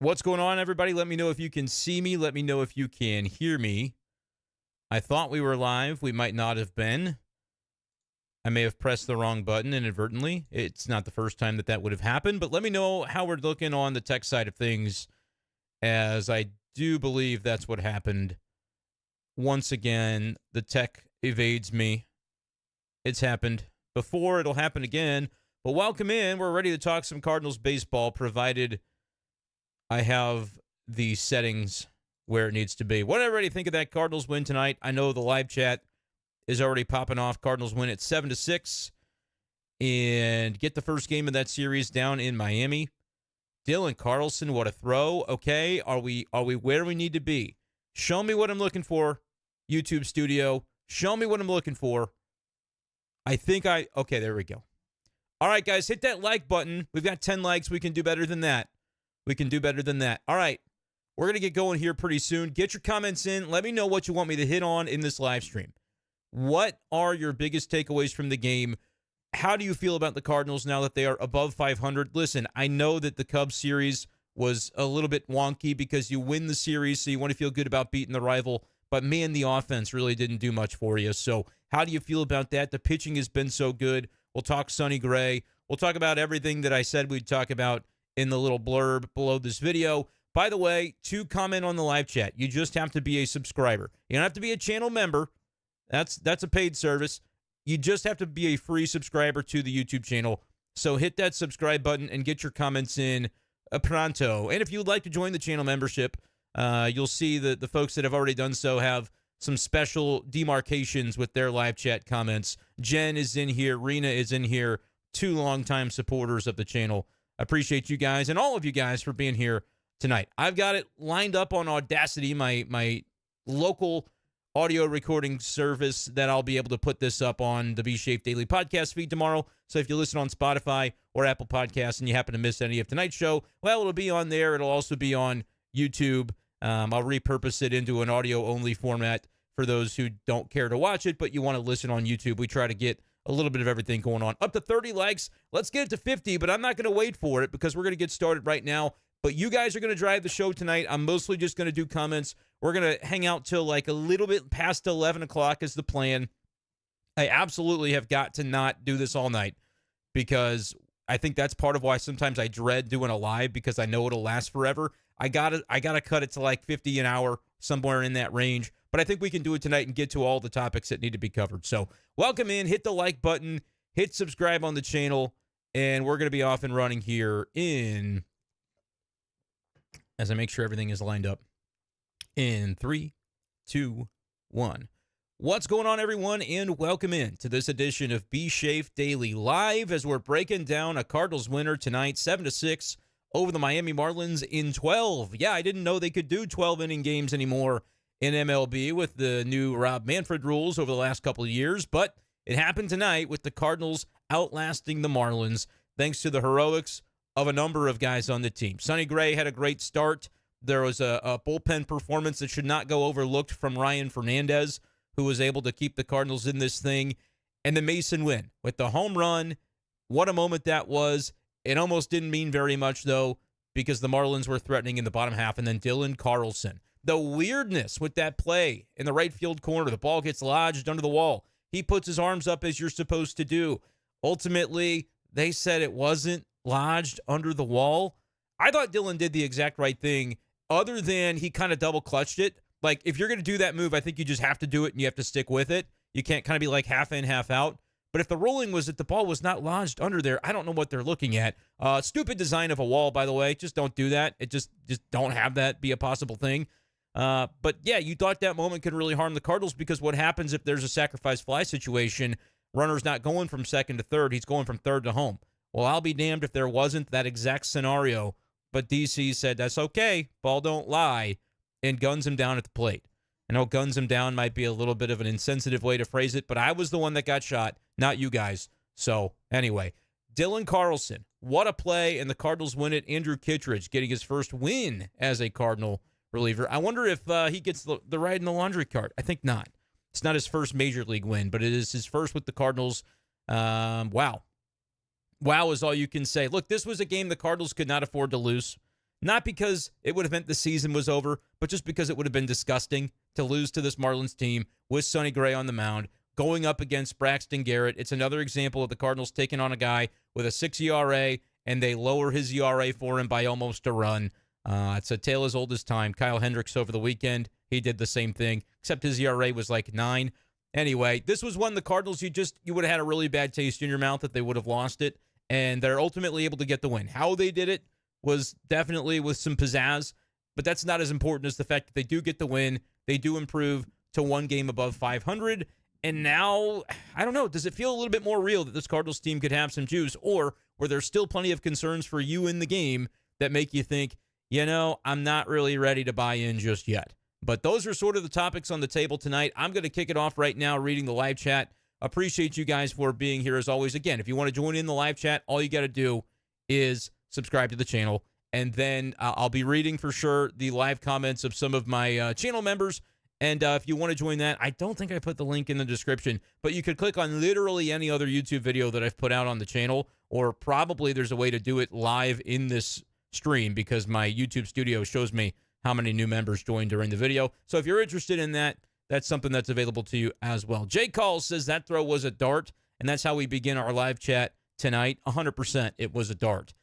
What's going on, everybody? Let me know if you can see me. Let me know if you can hear me. I thought we were live. We might not have been. I may have pressed the wrong button inadvertently. It's not the first time that would have happened, but let me know how we're looking on the tech side of things, as I do believe that's what happened. Once again, the tech evades me. It's happened before. It'll happen again. But welcome in. We're ready to talk some Cardinals baseball, provided I have the settings where it needs to be. What did everybody think of that Cardinals win tonight? I know the live chat is already popping off. Cardinals win at 7-6 and get the first game of that series down in Miami. Dylan Carlson, what a throw. Okay, are we where we need to be? Show me what I'm looking for, YouTube studio. Show me what I'm looking for. Okay, there we go. All right, guys, hit that like button. We've got 10 likes. We can do better than that. All right, we're going to get going here pretty soon. Get your comments in. Let me know what you want me to hit on in this live stream. What are your biggest takeaways from the game? How do you feel about the Cardinals now that they are above 500? Listen, I know that the Cubs series was a little bit wonky because you win the series, so you want to feel good about beating the rival. But, man, the offense really didn't do much for you. So how do you feel about that? The pitching has been so good. We'll talk Sonny Gray. We'll talk about everything that I said we'd talk about in the little blurb below this video. By the way, to comment on the live chat, you just have to be a subscriber. You don't have to be a channel member. That's a paid service. You just have to be a free subscriber to the YouTube channel. So hit that subscribe button and get your comments in pronto. And if you'd like to join the channel membership, you'll see that the folks that have already done so have some special demarcations with their live chat comments. Jen is in here. Rena is in here. 2 longtime supporters of the channel. I appreciate you guys and all of you guys for being here tonight. I've got it lined up on Audacity, my local audio recording service, that I'll be able to put this up on the b-schaeff daily podcast feed tomorrow. So if you listen on Spotify or Apple Podcasts and you happen to miss any of tonight's show, well, it'll be on there. It'll also be on YouTube. I'll repurpose it into an audio-only format for those who don't care to watch it, but you want to listen on YouTube. We try to get a little bit of everything going on. Up to 30 likes. Let's get it to 50, but I'm not going to wait for it because we're going to get started right now. But you guys are going to drive the show tonight. I'm mostly just going to do comments. We're going to hang out till like a little bit past 11 o'clock is the plan. I absolutely have got to not do this all night because I think that's part of why sometimes I dread doing a live, because I know it'll last forever. I gotta cut it to like 50 an hour, somewhere in that range. But I think we can do it tonight and get to all the topics that need to be covered. So welcome in, hit the like button, hit subscribe on the channel, and we're going to be off and running here as I make sure everything is lined up, in 3, 2, 1. What's going on, everyone, and welcome in to this edition of b-schaeff Daily Live as we're breaking down a Cardinals winner tonight, 7-6 over the Miami Marlins in 12. Yeah, I didn't know they could do 12-inning games anymore in MLB with the new Rob Manfred rules over the last couple of years, but it happened tonight with the Cardinals outlasting the Marlins thanks to the heroics of a number of guys on the team. Sonny Gray had a great start. There was a bullpen performance that should not go overlooked from Ryan Fernandez, who was able to keep the Cardinals in this thing. And then Masyn Winn with the home run. What a moment that was. It almost didn't mean very much, though, because the Marlins were threatening in the bottom half. And then Dylan Carlson. The weirdness with that play in the right field corner. The ball gets lodged under the wall. He puts his arms up as you're supposed to do. Ultimately, they said it wasn't lodged under the wall. I thought Dylan did the exact right thing, other than he kind of double clutched it. Like, if you're going to do that move, I think you just have to do it and you have to stick with it. You can't kind of be like half in, half out. But if the ruling was that the ball was not lodged under there, I don't know what they're looking at. Stupid design of a wall, by the way. Just don't do that. It just don't have that be a possible thing. But yeah, you thought that moment could really harm the Cardinals, because what happens if there's a sacrifice fly situation? Runner's not going from second to third. He's going from third to home. Well, I'll be damned if there wasn't that exact scenario. But DC said, that's okay. Ball don't lie, and guns him down at the plate. I know guns him down might be a little bit of an insensitive way to phrase it, but I was the one that got shot, not you guys. So anyway, Dylan Carlson, what a play, and the Cardinals win it. Andrew Kittredge getting his first win as a Cardinal reliever. I wonder if he gets the ride in the laundry cart. I think not. It's not his first major league win, but it is his first with the Cardinals. Wow. Wow is all you can say. Look, this was a game the Cardinals could not afford to lose. Not because it would have meant the season was over, but just because it would have been disgusting to lose to this Marlins team with Sonny Gray on the mound, going up against Braxton Garrett. It's another example of the Cardinals taking on a guy with a 6 ERA, and they lower his ERA for him by almost a run. It's a tale as old as time. Kyle Hendricks over the weekend, he did the same thing, except his ERA was like 9. Anyway, this was one the Cardinals, you would have had a really bad taste in your mouth that they would have lost it, and they're ultimately able to get the win. How they did it was definitely with some pizzazz, but that's not as important as the fact that they do get the win. They do improve to one game above 500, and now, I don't know, does it feel a little bit more real that this Cardinals team could have some juice, or were there still plenty of concerns for you in the game that make you think, I'm not really ready to buy in just yet? But those are sort of the topics on the table tonight. I'm going to kick it off right now reading the live chat. Appreciate you guys for being here as always. Again, if you want to join in the live chat, all you got to do is subscribe to the channel. And then I'll be reading for sure the live comments of some of my channel members. And if you want to join that, I don't think I put the link in the description, but you could click on literally any other YouTube video that I've put out on the channel, or probably there's a way to do it live in this stream because my YouTube studio shows me how many new members joined during the video. So if you're interested in that, that's something that's available to you as well. Jay Calls says that throw was a dart, and that's how we begin our live chat tonight. 100% it was a dart.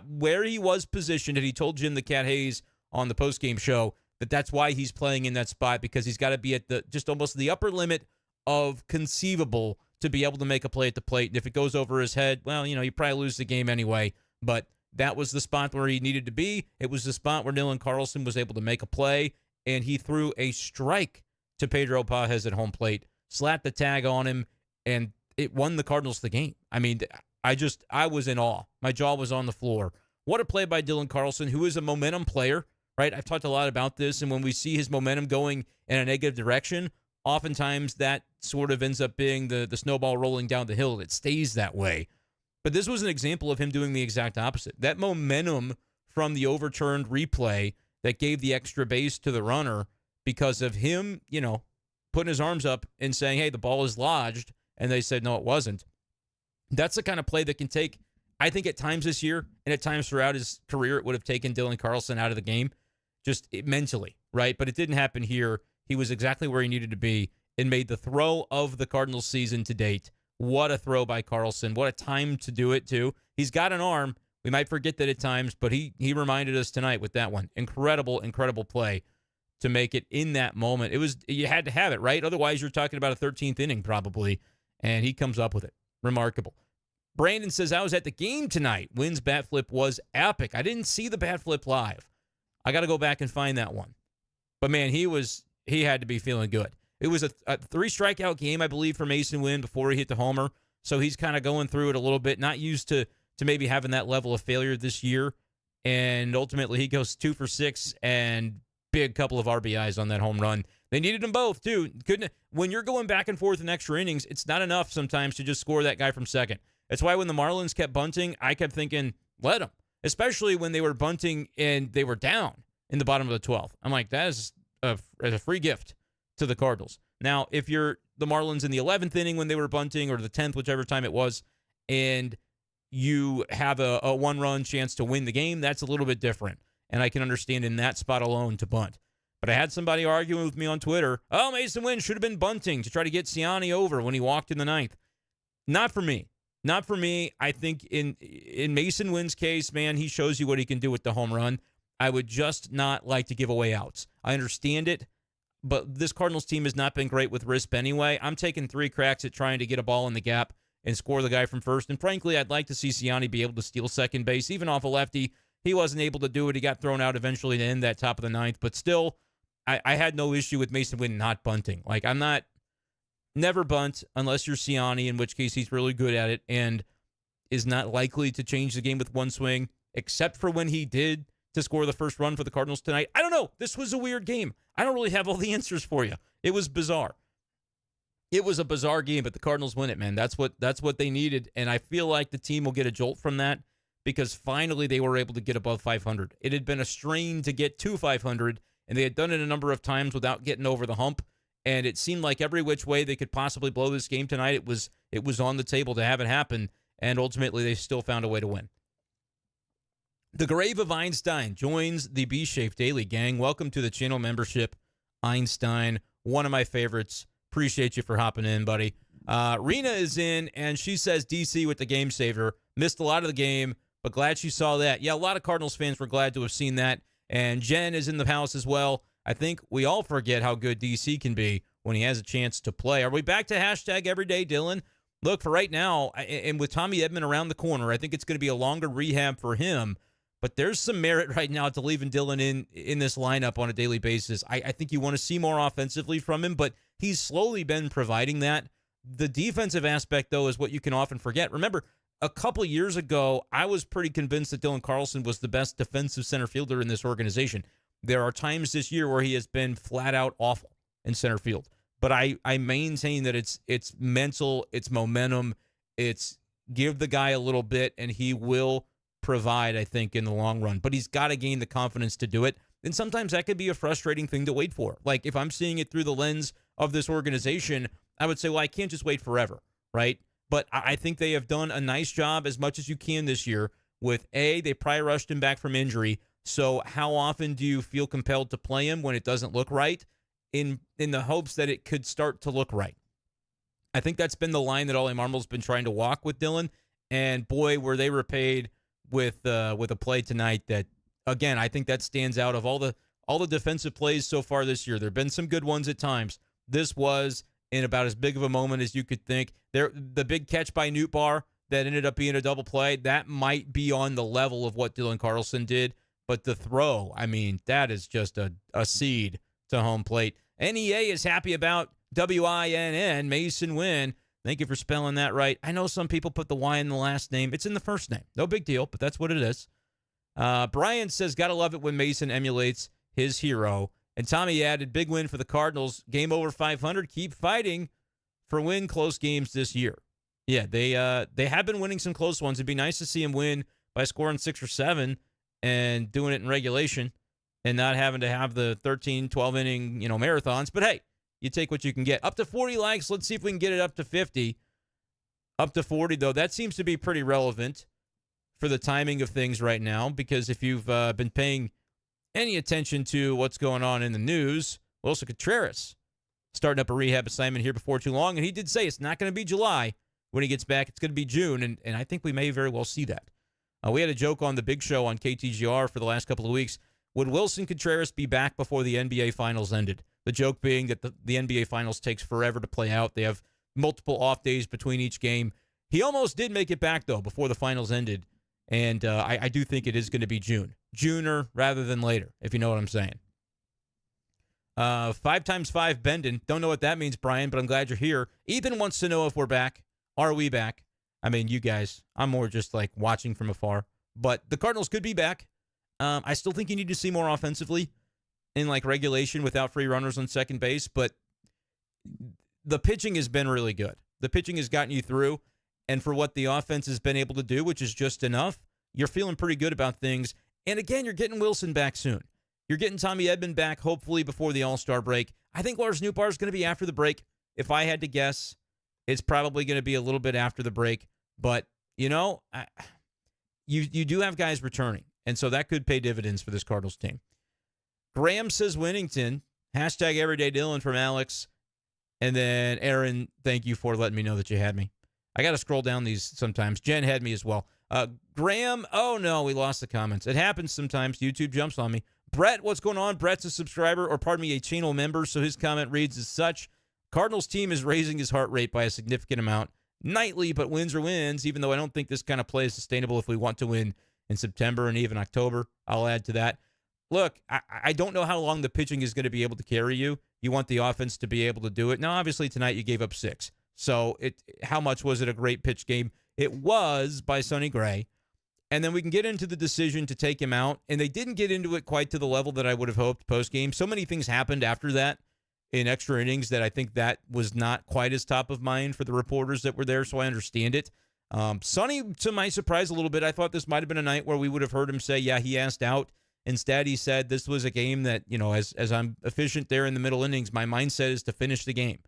Where he was positioned, and he told Jim the Cat Hayes on the postgame show that's why he's playing in that spot, because he's got to be at just almost the upper limit of conceivable to be able to make a play at the plate. And if it goes over his head, well, you probably lose the game anyway. But that was the spot where he needed to be. It was the spot where Dylan Carlson was able to make a play, and he threw a strike to Pedro Pajes at home plate, slapped the tag on him, and it won the Cardinals the game. I mean, I was in awe. My jaw was on the floor. What a play by Dylan Carlson, who is a momentum player, right? I've talked a lot about this, and when we see his momentum going in a negative direction, oftentimes that sort of ends up being the snowball rolling down the hill. It stays that way. But this was an example of him doing the exact opposite. That momentum from the overturned replay that gave the extra base to the runner because of him, putting his arms up and saying, hey, the ball is lodged, and they said, no, it wasn't. That's the kind of play that can take, I think at times this year and at times throughout his career, it would have taken Dylan Carlson out of the game, just mentally, right? But it didn't happen here. He was exactly where he needed to be and made the throw of the Cardinals season to date. What a throw by Carlson. What a time to do it, too. He's got an arm. We might forget that at times, but he reminded us tonight with that one. Incredible, incredible play to make it in that moment. You had to have it, right? Otherwise, you're talking about a 13th inning probably, and he comes up with it. Remarkable. Brandon says, I was at the game tonight. Wynn's bat flip was epic. I didn't see the bat flip live. I got to go back and find that one. But, man, he had to be feeling good. It was a 3-strikeout game, I believe, for Masyn Winn before he hit the homer. So he's kind of going through it a little bit, not used to maybe having that level of failure this year. And ultimately, he goes 2 for 6 and big couple of RBIs on that home run. They needed them both, too. When you're going back and forth in extra innings, it's not enough sometimes to just score that guy from second. That's why when the Marlins kept bunting, I kept thinking, let them. Especially when they were bunting and they were down in the bottom of the 12th. I'm like, that is a free gift to the Cardinals. Now, if you're the Marlins in the 11th inning when they were bunting, or the 10th, whichever time it was, and you have a one-run chance to win the game, that's a little bit different. And I can understand in that spot alone to bunt. But I had somebody arguing with me on Twitter, Masyn Winn should have been bunting to try to get Sonny over when he walked in the 9th. Not for me. Not for me. I think in Masyn Winn's case, man, he shows you what he can do with the home run. I would just not like to give away outs. I understand it, but this Cardinals team has not been great with RISP anyway. I'm taking 3 cracks at trying to get a ball in the gap and score the guy from first. And frankly, I'd like to see Sonny be able to steal second base, even off a lefty. He wasn't able to do it. He got thrown out eventually to end that top of the 9th. But still, I had no issue with Masyn Winn not bunting. Like, never bunt unless you're Sonny, in which case he's really good at it and is not likely to change the game with one swing, except for when he did to score the first run for the Cardinals tonight. I don't know. This was a weird game. I don't really have all the answers for you. It was bizarre. It was a bizarre game, but the Cardinals win it, man. That's what they needed, and I feel like the team will get a jolt from that because finally they were able to get above 500. It had been a strain to get to 500, and they had done it a number of times without getting over the hump, and it seemed like every which way they could possibly blow this game tonight, it was on the table to have it happen, and ultimately they still found a way to win. The Grave of Einstein joins the b-schaeff Daily gang. Welcome to the channel membership, Einstein. One of my favorites. Appreciate you for hopping in, buddy. Rena is in, and she says DC with the game saver. Missed a lot of the game, but glad she saw that. Yeah, a lot of Cardinals fans were glad to have seen that. And Jen is in the house as well. I think we all forget how good DC can be when he has a chance to play. Are we back to hashtag everyday Dylan? Look, for right now, and with Tommy Edman around the corner, I think it's going to be a longer rehab for him. But there's some merit right now to leaving Dylan in this lineup on a daily basis. I think you want to see more offensively from him, but he's slowly been providing that. The defensive aspect, though, is what you can often forget. Remember, a couple of years ago, I was pretty convinced that Dylan Carlson was the best defensive center fielder in this organization. There are times this year where he has been flat out awful in center field. But I maintain that it's mental, it's momentum, it's give the guy a little bit, and he will provide, I think, in the long run. But he's got to gain the confidence to do it. And sometimes that could be a frustrating thing to wait for. Like, if I'm seeing it through the lens of this organization, I would say, well, I can't just wait forever, right? But I think they have done a nice job as much as you can this year with, A, they probably rushed him back from injury. So how often do you feel compelled to play him when it doesn't look right in the hopes that it could start to look right? I think that's been the line that Ollie Marmol's been trying to walk with Dylan. And, boy, were they repaid with a play tonight that, again, I think that stands out of all the defensive plays so far this year. There have been some good ones at times. This was in about as big of a moment as you could think. The big catch by Nootbaar that ended up being a double play, that might be on the level of what Dylan Carlson did. But the throw, I mean, that is just a seed to home plate. NEA is happy about WINN, Masyn Winn. Thank you for spelling that right. I know some people put the Y in the last name. It's in the first name. No big deal, but that's what it is. Brian says, gotta love it when Masyn emulates his hero. And Tommy added, big win for the Cardinals. Game over 500. Keep fighting for win close games this year. Yeah, they have been winning some close ones. It'd be nice to see him win by scoring 6 or 7 and doing it in regulation and not having to have the 13, 12-inning marathons. But, hey, you take what you can get. Up to 40 likes. Let's see if we can get it up to 50. Up to 40, though, that seems to be pretty relevant for the timing of things right now, because if you've been paying any attention to what's going on in the news, Wilson Contreras starting up a rehab assignment here before too long, and he did say it's not going to be July when he gets back. It's going to be June, and I think we may very well see that. We had a joke on the big show on KTGR for the last couple of weeks. Would Wilson Contreras be back before the NBA Finals ended? The joke being that the NBA Finals takes forever to play out. They have multiple off days between each game. He almost did make it back, though, before the Finals ended. And I do think it is going to be June. Juner rather than later, if you know what I'm saying. 5x5 Brenden. Don't know what that means, Brian, but I'm glad you're here. Ethan wants to know if we're back. Are we back? I mean, you guys, I'm more just like watching from afar. But the Cardinals could be back. I still think you need to see more offensively in like regulation without free runners on second base. But the pitching has been really good. The pitching has gotten you through. And for what the offense has been able to do, which is just enough, you're feeling pretty good about things. And again, you're getting Wilson back soon. You're getting Tommy Edman back, hopefully, before the All-Star break. I think Lars Nootbaar is going to be after the break. If I had to guess, it's probably going to be a little bit after the break. But, you do have guys returning. And so that could pay dividends for this Cardinals team. Graham says Winnington. Hashtag Everyday Dylan from Alex. And then Aaron, thank you for letting me know that you had me. I got to scroll down these sometimes. Jen had me as well. Graham, oh no, we lost the comments. It happens sometimes. YouTube jumps on me. Brett, what's going on? Brett's a subscriber, or pardon me, a channel member, so his comment reads as such. Cardinals team is raising his heart rate by a significant amount nightly, but wins are wins, even though I don't think this kind of play is sustainable if we want to win in September and even October. I'll add to that. Look, I don't know how long the pitching is going to be able to carry you. You want the offense to be able to do it. Now, obviously, tonight you gave up 6. So how much was it a great pitch game? It was by Sonny Gray. And then we can get into the decision to take him out. And they didn't get into it quite to the level that I would have hoped post-game. So many things happened after that in extra innings that I think that was not quite as top of mind for the reporters that were there, so I understand it. Sonny, to my surprise a little bit, I thought this might have been a night where we would have heard him say, yeah, he asked out. Instead, he said this was a game that, as I'm efficient there in the middle innings, my mindset is to finish the game.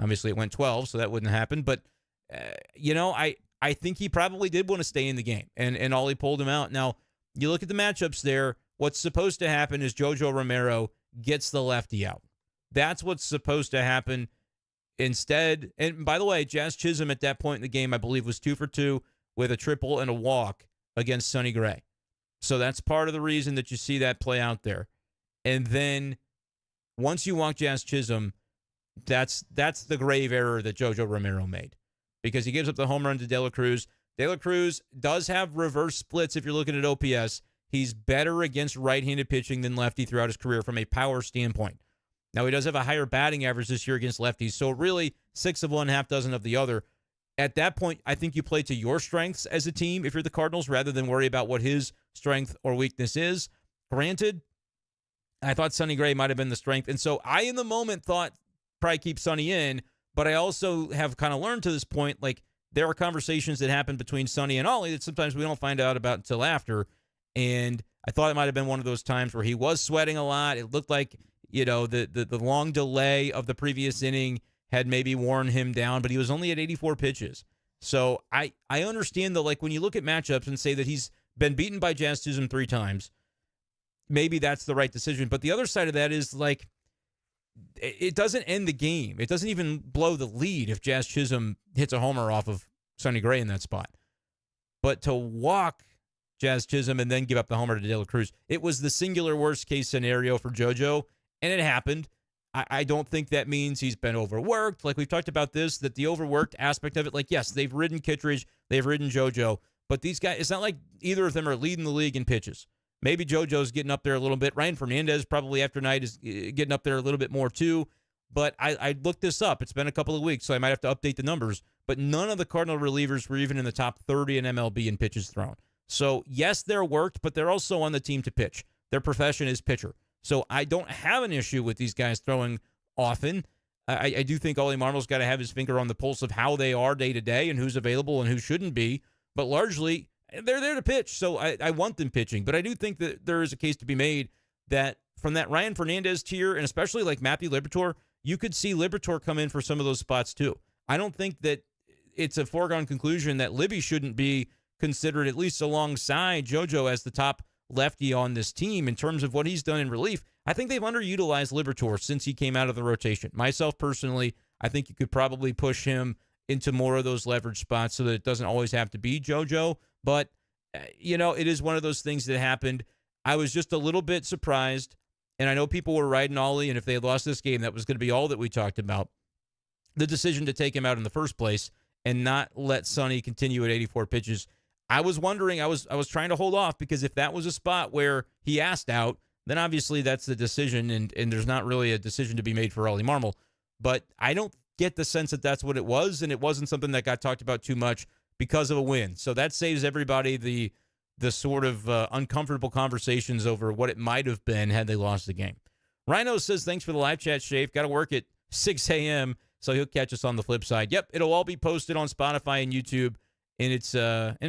Obviously, it went 12, so that wouldn't happen. But, I think he probably did want to stay in the game, and Ollie pulled him out. Now, you look at the matchups there, what's supposed to happen is JoJo Romero gets the lefty out. That's what's supposed to happen. Instead, and by the way, Jazz Chisholm at that point in the game, I believe, was 2 for 2 with a triple and a walk against Sonny Gray. So that's part of the reason that you see that play out there. And then once you walk Jazz Chisholm, that's the grave error that JoJo Romero made, because he gives up the home run to De La Cruz. De La Cruz does have reverse splits if you're looking at OPS. He's better against right-handed pitching than lefty throughout his career from a power standpoint. Now, he does have a higher batting average this year against lefties, so really 6 of one, half dozen of the other. At that point, I think you play to your strengths as a team if you're the Cardinals, rather than worry about what his strength or weakness is. Granted, I thought Sonny Gray might have been the strength, and so I, in the moment, thought probably keep Sonny in, but I also have kind of learned to this point, like, there are conversations that happen between Sonny and Ollie that sometimes we don't find out about until after, and I thought it might have been one of those times where he was sweating a lot. It looked like, the long delay of the previous inning had maybe worn him down, but he was only at 84 pitches. So I understand, though, like, when you look at matchups and say that he's been beaten by Jazz Chisholm 3 times, maybe that's the right decision. But the other side of that is, like, it doesn't end the game. It doesn't even blow the lead if Jazz Chisholm hits a homer off of Sonny Gray in that spot. But to walk Jazz Chisholm and then give up the homer to De La Cruz, it was the singular worst-case scenario for JoJo, and it happened. I don't think that means he's been overworked. Like, we've talked about this, that the overworked aspect of it, like, yes, they've ridden Kittredge, they've ridden JoJo, but these guys, it's not like either of them are leading the league in pitches. Maybe JoJo's getting up there a little bit. Ryan Fernandez probably after night is getting up there a little bit more too. But I looked this up. It's been a couple of weeks, so I might have to update the numbers. But none of the Cardinal relievers were even in the top 30 in MLB in pitches thrown. So, yes, they're worked, but they're also on the team to pitch. Their profession is pitcher. So I don't have an issue with these guys throwing often. I do think Ollie Marmol's got to have his finger on the pulse of how they are day to day and who's available and who shouldn't be. But largely, they're there to pitch, so I want them pitching. But I do think that there is a case to be made that from that Ryan Fernandez tier, and especially like Matthew Liberatore, you could see Liberatore come in for some of those spots too. I don't think that it's a foregone conclusion that Libby shouldn't be considered at least alongside JoJo as the top lefty on this team in terms of what he's done in relief. I think they've underutilized Liberatore since he came out of the rotation. Myself personally, I think you could probably push him into more of those leverage spots so that it doesn't always have to be JoJo. But, it is one of those things that happened. I was just a little bit surprised, and I know people were riding Ollie, and if they had lost this game, that was going to be all that we talked about. The decision to take him out in the first place and not let Sonny continue at 84 pitches. I was wondering, I was trying to hold off, because if that was a spot where he asked out, then obviously that's the decision, and there's not really a decision to be made for Ollie Marmol. But I don't get the sense that that's what it was, and it wasn't something that got talked about too much because of a win. So that saves everybody the sort of uncomfortable conversations over what it might have been had they lost the game. Rhino says, thanks for the live chat, Schaeff. Got to work at 6 a.m., so he'll catch us on the flip side. Yep, it'll all be posted on Spotify and YouTube in its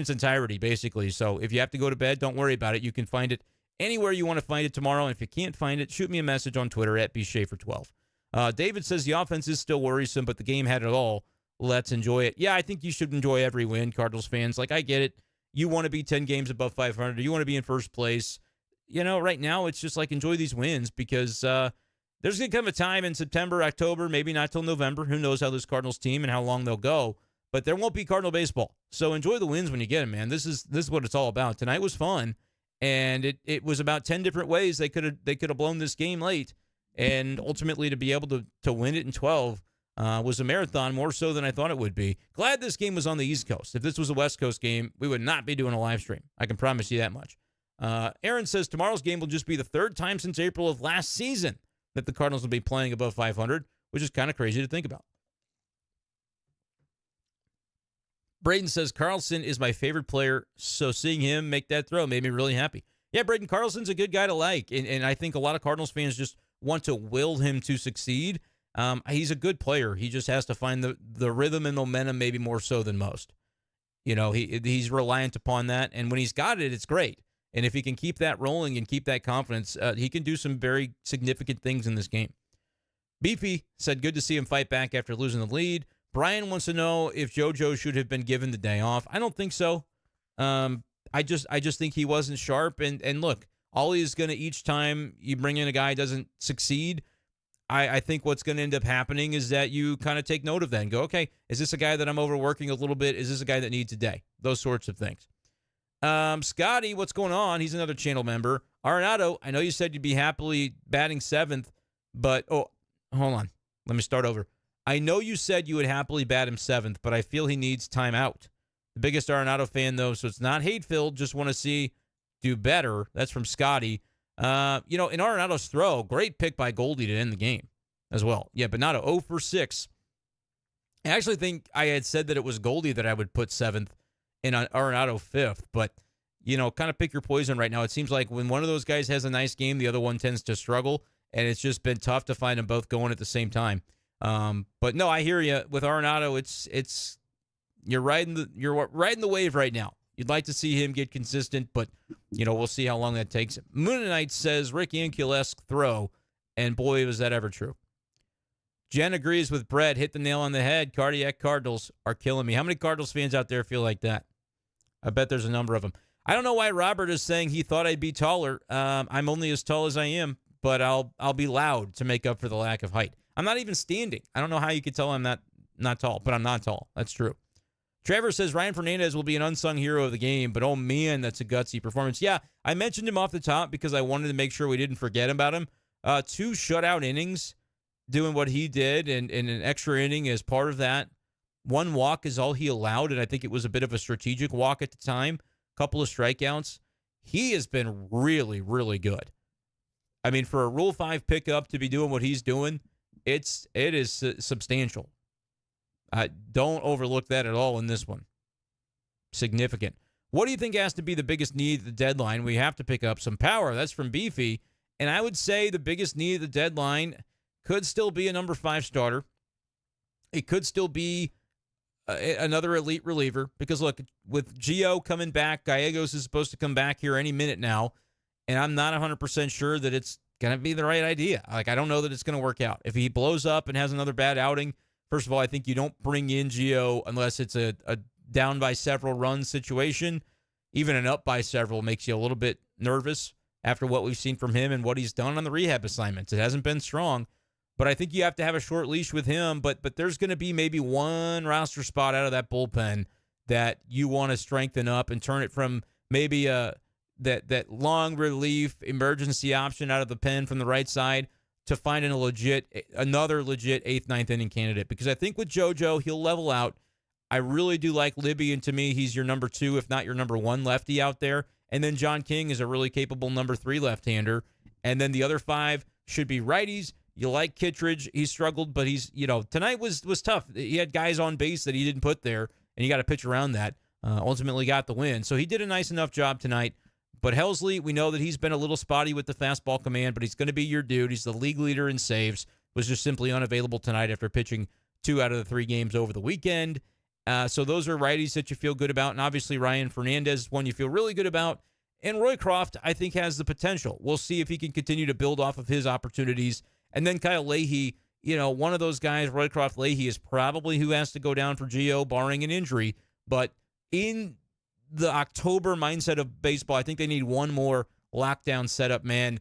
entirety, basically. So if you have to go to bed, don't worry about it. You can find it anywhere you want to find it tomorrow. And if you can't find it, shoot me a message on Twitter at b-schaefer12. David says the offense is still worrisome, but the game had it all. Let's enjoy it. Yeah, I think you should enjoy every win, Cardinals fans. Like, I get it. You want to be 10 games above 500. You want to be in first place. Right now it's just like, enjoy these wins, because there's going to come a time in September, October, maybe not till November. Who knows how this Cardinals team and how long they'll go. But there won't be Cardinal baseball. So enjoy the wins when you get them, man. This is what it's all about. Tonight was fun, and it was about 10 different ways they could have blown this game late, and ultimately to be able to win it in 12 was a marathon, more so than I thought it would be. Glad this game was on the East Coast. If this was a West Coast game, we would not be doing a live stream. I can promise you that much. Aaron says tomorrow's game will just be the third time since April of last season that the Cardinals will be playing above 500, which is kind of crazy to think about. Brenden says, Carlson is my favorite player, so seeing him make that throw made me really happy. Yeah, Brenden Carlson's a good guy to like, and I think a lot of Cardinals fans just want to will him to succeed. He's a good player. He just has to find the rhythm and momentum, maybe more so than most. He's reliant upon that, and when he's got it, it's great. And if he can keep that rolling and keep that confidence, he can do some very significant things in this game. Beefy said, good to see him fight back after losing the lead. Brian wants to know if JoJo should have been given the day off. I don't think so. I I just think he wasn't sharp. And look, all he's going to, each time you bring in a guy who doesn't succeed, I think what's going to end up happening is that you kind of take note of that and go, okay, is this a guy that I'm overworking a little bit? Is this a guy that needs a day? Those sorts of things. Scotty, what's going on? He's another channel member. Arenado, I know you said you'd be happily batting 7th, but, hold on. Let me start over. I know you said you would happily bat him 7th, but I feel he needs time out. The biggest Arenado fan, though, so it's not hate-filled. Just want to see do better. That's from Scotty. In Arenado's throw, great pick by Goldie to end the game as well. Yeah, but not a 0 for 6. I actually think I had said that it was Goldie that I would put 7th and Arenado 5th, but, kind of pick your poison right now. It seems like when one of those guys has a nice game, the other one tends to struggle, and it's just been tough to find them both going at the same time. But no, I hear you. With Arenado, it's you're riding the wave right now. You'd like to see him get consistent, but, we'll see how long that takes. Moonanite says, Rick Ankiel-esque throw, and boy, was that ever true. Jen agrees with Brett. Hit the nail on the head. Cardiac Cardinals are killing me. How many Cardinals fans out there feel like that? I bet there's a number of them. I don't know why Robert is saying he thought I'd be taller. I'm only as tall as I am, but I'll be loud to make up for the lack of height. I'm not even standing. I don't know how you could tell I'm not tall, but I'm not tall. That's true. Trevor says Ryan Fernandez will be an unsung hero of the game, but oh man, that's a gutsy performance. Yeah, I mentioned him off the top because I wanted to make sure we didn't forget about him. 2 shutout innings doing what he did, and an extra inning as part of that. 1 walk is all he allowed, and I think it was a bit of a strategic walk at the time. Couple of strikeouts. He has been really, really good. I mean, for a Rule 5 pickup to be doing what he's doing, it is substantial. Don't overlook that at all in this one. Significant. What do you think has to be the biggest need at the deadline? We have to pick up some power. That's from Beefy. And I would say the biggest need at the deadline could still be a number 5 starter. It could still be another elite reliever. Because, look, with Gio coming back, Gallegos is supposed to come back here any minute now. And I'm not 100% sure that it's going to be the right idea. I don't know that it's going to work out. If he blows up and has another bad outing, first of all, I think you don't bring in Gio unless it's a down by several runs situation. Even an up by several makes you a little bit nervous after what we've seen from him and what he's done on the rehab assignments. It hasn't been strong, but I think you have to have a short leash with him. But there's going to be maybe one roster spot out of that bullpen that you want to strengthen up and turn it from maybe that long relief emergency option out of the pen from the right side to finding another legit 8th, 9th inning candidate. Because I think with JoJo, he'll level out. I really do like Libby, and to me, he's your number 2, if not your number 1 lefty out there. And then John King is a really capable number 3 left-hander. And then the other 5 should be righties. You like Kittredge. He struggled, but he's, tonight was tough. He had guys on base that he didn't put there, and you got to pitch around that. Ultimately got the win. So he did a nice enough job tonight. But Helsley, we know that he's been a little spotty with the fastball command, but he's going to be your dude. He's the league leader in saves. Was just simply unavailable tonight after pitching 2 out of the 3 games over the weekend. So those are righties that you feel good about. And obviously Ryan Fernandez is one you feel really good about. And Roycroft, I think, has the potential. We'll see if he can continue to build off of his opportunities. And then Kyle Leahy, one of those guys, Roycroft Leahy, is probably who has to go down for Gio, barring an injury. But in the October mindset of baseball, I think they need one more lockdown setup man.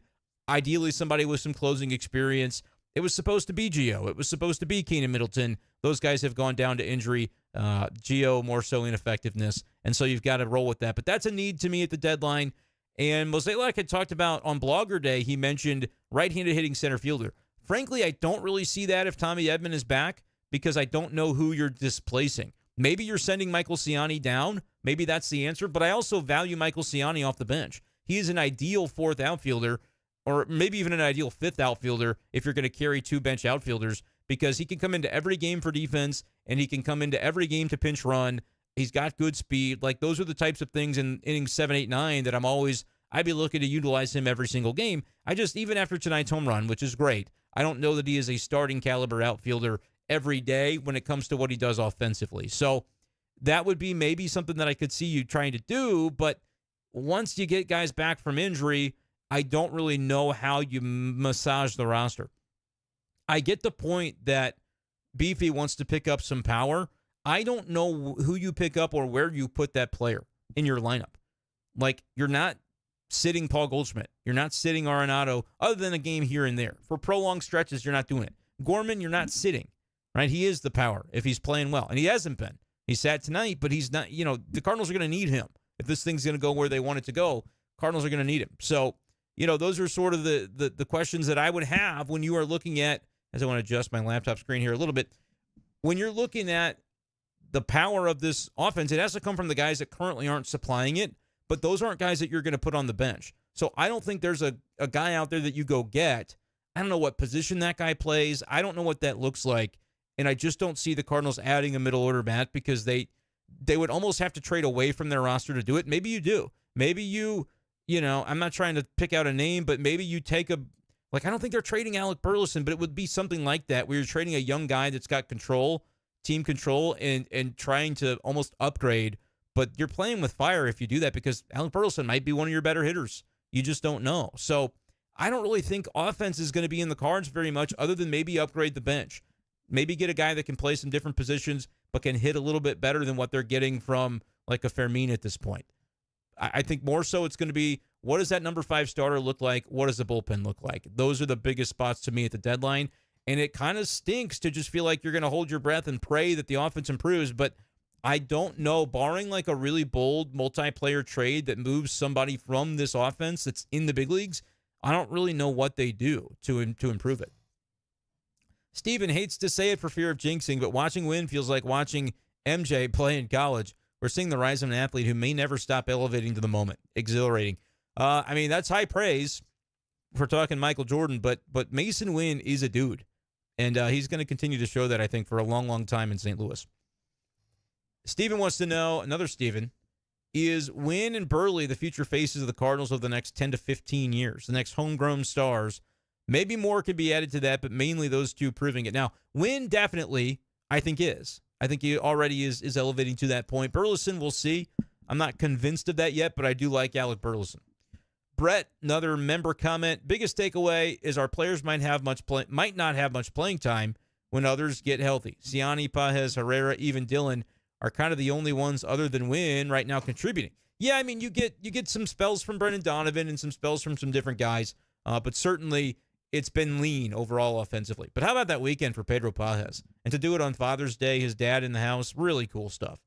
Ideally, somebody with some closing experience. It was supposed to be Gio. It was supposed to be Keenan Middleton. Those guys have gone down to injury. Gio more so ineffectiveness. And so you've got to roll with that. But that's a need to me at the deadline. And Mosaic had talked about on Blogger Day, he mentioned right-handed hitting center fielder. Frankly, I don't really see that if Tommy Edman is back because I don't know who you're displacing. Maybe you're sending Michael Ciani down. Maybe that's the answer. But I also value Michael Ciani off the bench. He is an ideal 4th outfielder, or maybe even an ideal 5th outfielder if you're going to carry 2 bench outfielders, because he can come into every game for defense and he can come into every game to pinch run. He's got good speed. Like, those are the types of things in innings 7, 8, 9 that I'd be looking to utilize him every single game. Even after tonight's home run, which is great, I don't know that he is a starting caliber outfielder every day when it comes to what he does offensively. So that would be maybe something that I could see you trying to do. But once you get guys back from injury, I don't really know how you massage the roster. I get the point that Beefy wants to pick up some power. I don't know who you pick up or where you put that player in your lineup. Like, you're not sitting Paul Goldschmidt. You're not sitting Arenado, other than a game here and there. For prolonged stretches, you're not doing it. Gorman, you're not sitting, right? He is the power if he's playing well. And he hasn't been. He sat tonight, but he's not, the Cardinals are going to need him. If this thing's going to go where they want it to go, Cardinals are going to need him. So, those are sort of the questions that I would have when you are looking at, as I want to adjust my laptop screen here a little bit, when you're looking at the power of this offense, it has to come from the guys that currently aren't supplying it, but those aren't guys that you're going to put on the bench. So I don't think there's a guy out there that you go get. I don't know what position that guy plays. I don't know what that looks like. And I just don't see the Cardinals adding a middle order bat because they would almost have to trade away from their roster to do it. Maybe you do. Maybe I'm not trying to pick out a name, but maybe you take I don't think they're trading Alec Burleson, but it would be something like that where you're trading a young guy that's got team control, and trying to almost upgrade. But you're playing with fire if you do that because Alec Burleson might be one of your better hitters. You just don't know. So I don't really think offense is going to be in the cards very much other than maybe upgrade the bench. Maybe get a guy that can play some different positions but can hit a little bit better than what they're getting from like a Fermin at this point. I think more so it's going to be, what does that number 5 starter look like? What does the bullpen look like? Those are the biggest spots to me at the deadline. And it kind of stinks to just feel like you're going to hold your breath and pray that the offense improves. But I don't know, barring like a really bold multiplayer trade that moves somebody from this offense that's in the big leagues, I don't really know what they do to improve it. Steven hates to say it for fear of jinxing, but watching Wynn feels like watching MJ play in college. We're seeing the rise of an athlete who may never stop elevating to the moment. Exhilarating. That's high praise if we're talking Michael Jordan, but Masyn Winn is a dude. And he's going to continue to show that, I think, for a long, long time in St. Louis. Steven wants to know, another Steven, is Wynn and Burley the future faces of the Cardinals over the next 10 to 15 years, the next homegrown stars? Maybe more could be added to that, but mainly those two proving it. Now, Wynn definitely, I think, is. I think he already is elevating to that point. Burleson, we'll see. I'm not convinced of that yet, but I do like Alec Burleson. Brett, another member comment. Biggest takeaway is our players might not have much playing time when others get healthy. Ciani, Pages, Herrera, even Dylan are kind of the only ones other than Wynn right now contributing. Yeah, I mean, you get some spells from Brendan Donovan and some spells from some different guys, but certainly it's been lean overall offensively. But how about that weekend for Pedro Pages? And to do it on Father's Day, his dad in the house, really cool stuff.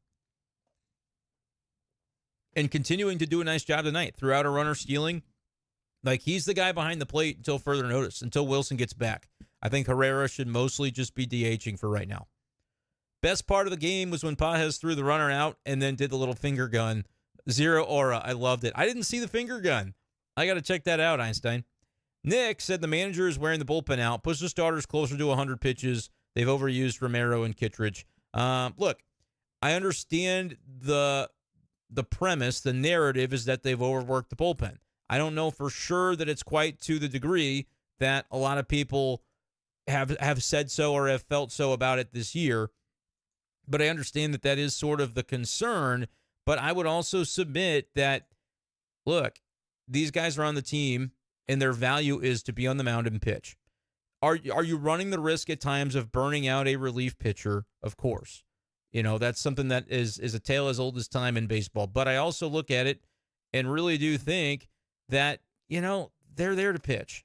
And continuing to do a nice job tonight. Throughout a runner stealing, like he's the guy behind the plate until further notice, until Wilson gets back. I think Herrera should mostly just be DHing for right now. Best part of the game was when Pages threw the runner out and then did the little finger gun. Zero aura. I loved it. I didn't see the finger gun. I got to check that out, Einstein. Nick said the manager is wearing the bullpen out, push the starters closer to 100 pitches. They've overused Romero and Kittredge. Look, I understand the premise, the narrative is that they've overworked the bullpen. I don't know for sure that it's quite to the degree that a lot of people have said so or have felt so about it this year. But I understand that is sort of the concern. But I would also submit that, look, these guys are on the team and their value is to be on the mound and pitch. Are you running the risk at times of burning out a relief pitcher? Of course. That's something that is a tale as old as time in baseball. But I also look at it and really do think that, they're there to pitch.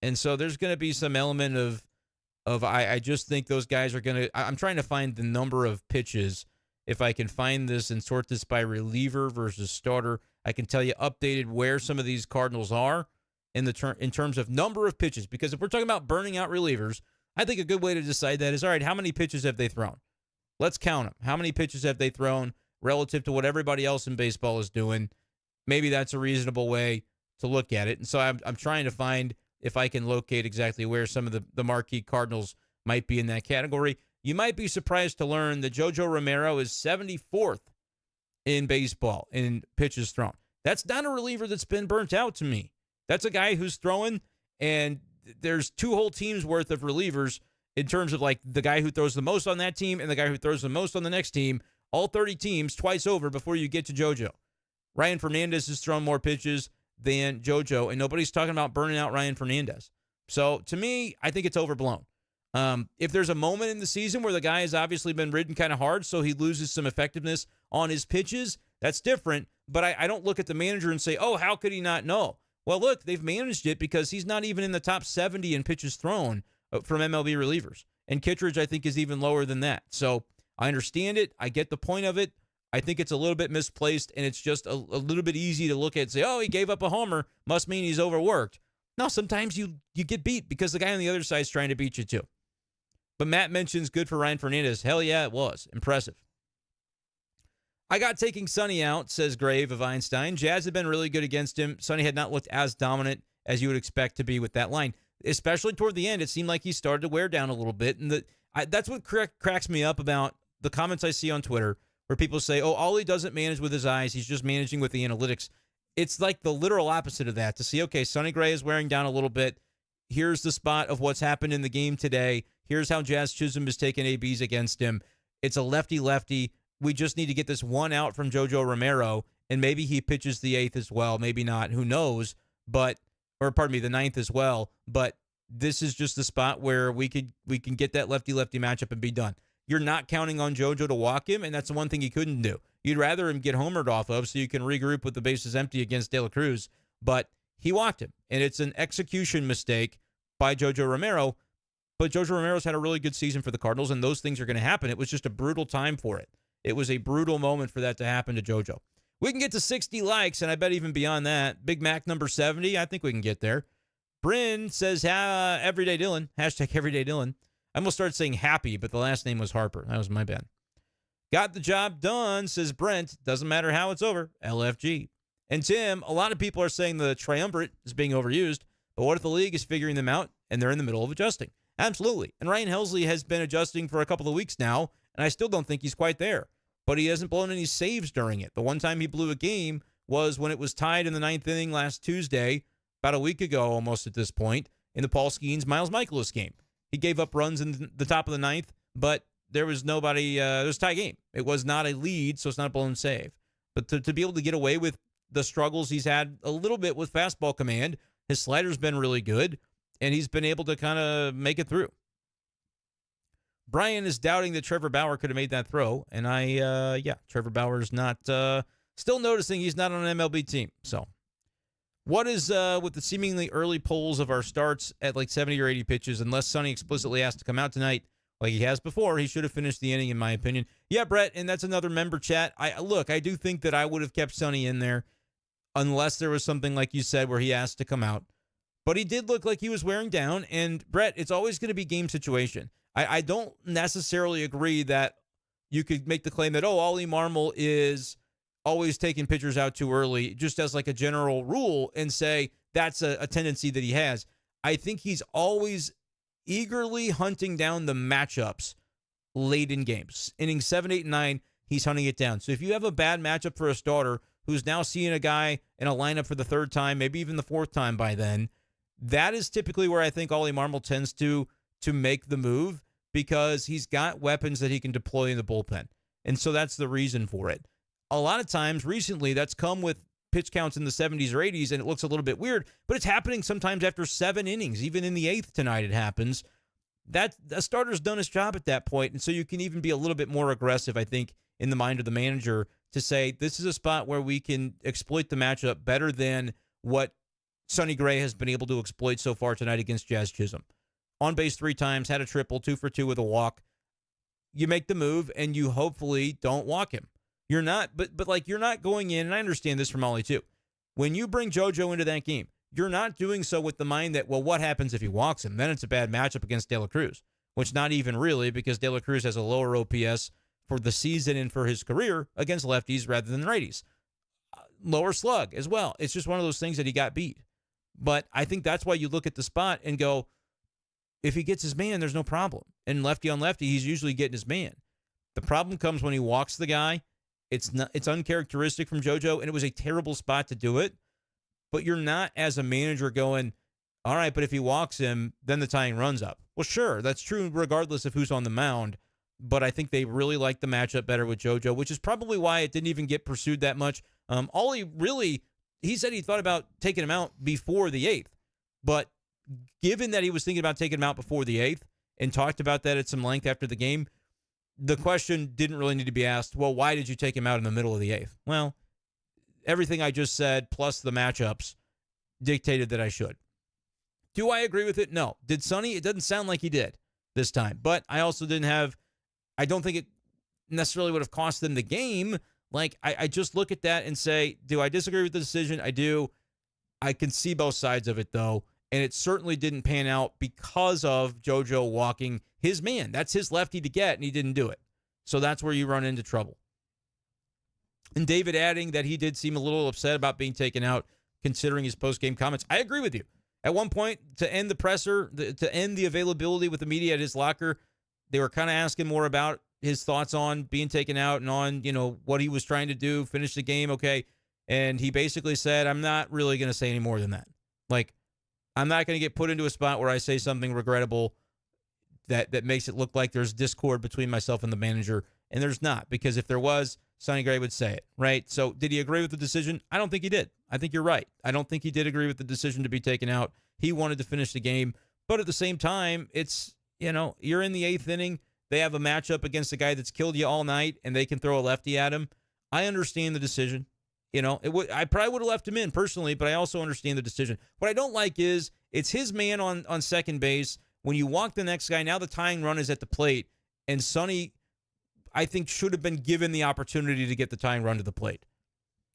And so there's going to be some element of I just think those guys are going to, I'm trying to find the number of pitches. If I can find this and sort this by reliever versus starter, I can tell you updated where some of these Cardinals are in terms of number of pitches. Because if we're talking about burning out relievers, I think a good way to decide that is, all right, how many pitches have they thrown? Let's count them. How many pitches have they thrown relative to what everybody else in baseball is doing? Maybe that's a reasonable way to look at it. And so I'm trying to find if I can locate exactly where some of the marquee Cardinals might be in that category. You might be surprised to learn that JoJo Romero is 74th in baseball in pitches thrown. That's not a reliever that's been burnt out to me. That's a guy who's throwing, and there's two whole teams worth of relievers in terms of like the guy who throws the most on that team and the guy who throws the most on the next team, all 30 teams twice over before you get to JoJo. Ryan Fernandez has thrown more pitches than JoJo, and nobody's talking about burning out Ryan Fernandez. So to me, I think it's overblown. If there's a moment in the season where the guy has obviously been ridden kind of hard, so he loses some effectiveness on his pitches, that's different. but I don't look at the manager and say, oh, how could he not know? Well, look, they've managed it because he's not even in the top 70 in pitches thrown from MLB relievers. And Kittredge, I think, is even lower than that. So I understand it. I get the point of it. I think it's a little bit misplaced, and it's just a little bit easy to look at and say, oh, he gave up a homer. Must mean he's overworked. No, sometimes you get beat because the guy on the other side is trying to beat you too. But Matt mentions good for Ryan Fernandez. Hell yeah, it was. Impressive. I got taking Sonny out, says Grave of Einstein. Jazz had been really good against him. Sonny had not looked as dominant as you would expect to be with that line. Especially toward the end, it seemed like he started to wear down a little bit. And that's what cracks me up about the comments I see on Twitter where people say, oh, all he doesn't manage with his eyes, he's just managing with the analytics. It's like the literal opposite of that to see, okay, Sonny Gray is wearing down a little bit. Here's the spot of what's happened in the game today. Here's how Jazz Chisholm has taken ABs against him. It's a lefty-lefty. We just need to get this one out from JoJo Romero, and maybe he pitches the 8th as well. Maybe not. Who knows? The 9th as well. But this is just the spot where we can get that lefty-lefty matchup and be done. You're not counting on JoJo to walk him, and that's the one thing he couldn't do. You'd rather him get homered off of so you can regroup with the bases empty against De La Cruz, but he walked him, and it's an execution mistake by JoJo Romero. But JoJo Romero's had a really good season for the Cardinals, and those things are going to happen. It was just a brutal time for it. It was a brutal moment for that to happen to JoJo. We can get to 60 likes, and I bet even beyond that. Big Mac number 70, I think we can get there. Bryn says, Everyday Dylan, hashtag Everyday Dylan. I'm going to start saying happy, but the last name was Harper. That was my bad. Got the job done, says Brent. Doesn't matter how it's over. LFG. And Tim, a lot of people are saying the triumvirate is being overused, but what if the league is figuring them out and they're in the middle of adjusting? Absolutely. And Ryan Helsley has been adjusting for a couple of weeks now, and I still don't think he's quite there. But he hasn't blown any saves during it. The one time he blew a game was when it was tied in the 9th inning last Tuesday, about a week ago almost at this point, in the Paul Skeens-Miles Michaelis game. He gave up runs in the top of the 9th, but there was nobody, it was a tie game. It was not a lead, so it's not a blown save. But to be able to get away with the struggles he's had a little bit with fastball command, his slider's been really good, and he's been able to kind of make it through. Brian is doubting that Trevor Bauer could have made that throw, and Trevor Bauer's not, still noticing he's not on an MLB team. So what is with the seemingly early polls of our starts at like 70 or 80 pitches, unless Sonny explicitly asked to come out tonight like he has before, he should have finished the inning, in my opinion. Yeah, Brett, and that's another member chat. I do think that I would have kept Sonny in there unless there was something like you said where he asked to come out. But he did look like he was wearing down, and Brett, it's always going to be game situation. I don't necessarily agree that you could make the claim that, Ollie Marmol is always taking pitchers out too early, just as like a general rule, and say that's a tendency that he has. I think he's always eagerly hunting down the matchups late in games. Innings 7, 8, and 9, he's hunting it down. So if you have a bad matchup for a starter who's now seeing a guy in a lineup for the 3rd time, maybe even the 4th time by then, that is typically where I think Ollie Marmol tends to make the move, because he's got weapons that he can deploy in the bullpen. And so that's the reason for it. A lot of times recently that's come with pitch counts in the 70s or 80s, and it looks a little bit weird, but it's happening sometimes after 7 innings. Even in the 8th tonight it happens. That a starter's done his job at that point, and so you can even be a little bit more aggressive, I think, in the mind of the manager to say this is a spot where we can exploit the matchup better than what Sonny Gray has been able to exploit so far tonight against Jazz Chisholm. On base 3 times, had a triple, 2 for 2 with a walk. You make the move, and you hopefully don't walk him. You're not, but like you're not going in, and I understand this from Ollie too. When you bring JoJo into that game, you're not doing so with the mind that, well, what happens if he walks him? Then it's a bad matchup against De La Cruz, which not even really, because De La Cruz has a lower OPS for the season and for his career against lefties rather than righties. Lower slug as well. It's just one of those things that he got beat. But I think that's why you look at the spot and go, if he gets his man, there's no problem. And lefty on lefty, he's usually getting his man. The problem comes when he walks the guy. It's uncharacteristic from JoJo, and it was a terrible spot to do it. But you're not, as a manager, going, all right, but if he walks him, then the tying run's up. Well, sure, that's true regardless of who's on the mound. But I think they really like the matchup better with JoJo, which is probably why it didn't even get pursued that much. Ollie really, he said he thought about taking him out before the 8th. But given that he was thinking about taking him out before the 8th and talked about that at some length after the game, the question didn't really need to be asked, well, why did you take him out in the middle of the 8th? Well, everything I just said, plus the matchups, dictated that I should. Do I agree with it? No. Did Sonny? It doesn't sound like he did this time. But I also I don't think it necessarily would have cost them the game. Like, I just look at that and say, do I disagree with the decision? I do. I can see both sides of it, though. And it certainly didn't pan out because of JoJo walking his man. That's his lefty to get, and he didn't do it. So that's where you run into trouble. And David adding that he did seem a little upset about being taken out, considering his post-game comments. I agree with you. At one point, to end the presser, to end the availability with the media at his locker, they were kind of asking more about his thoughts on being taken out and on, what he was trying to do, finish the game, okay. And he basically said, I'm not really going to say any more than that. Like, I'm not going to get put into a spot where I say something regrettable that makes it look like there's discord between myself and the manager. And there's not, because if there was, Sonny Gray would say it, right? So did he agree with the decision? I don't think he did. I think you're right. I don't think he did agree with the decision to be taken out. He wanted to finish the game. But at the same time, it's, you're in the 8th inning. They have a matchup against a guy that's killed you all night, and they can throw a lefty at him. I understand the decision. I probably would have left him in personally, but I also understand the decision. What I don't like is it's his man on second base. When you walk the next guy, now the tying run is at the plate, and Sonny, I think, should have been given the opportunity to get the tying run to the plate.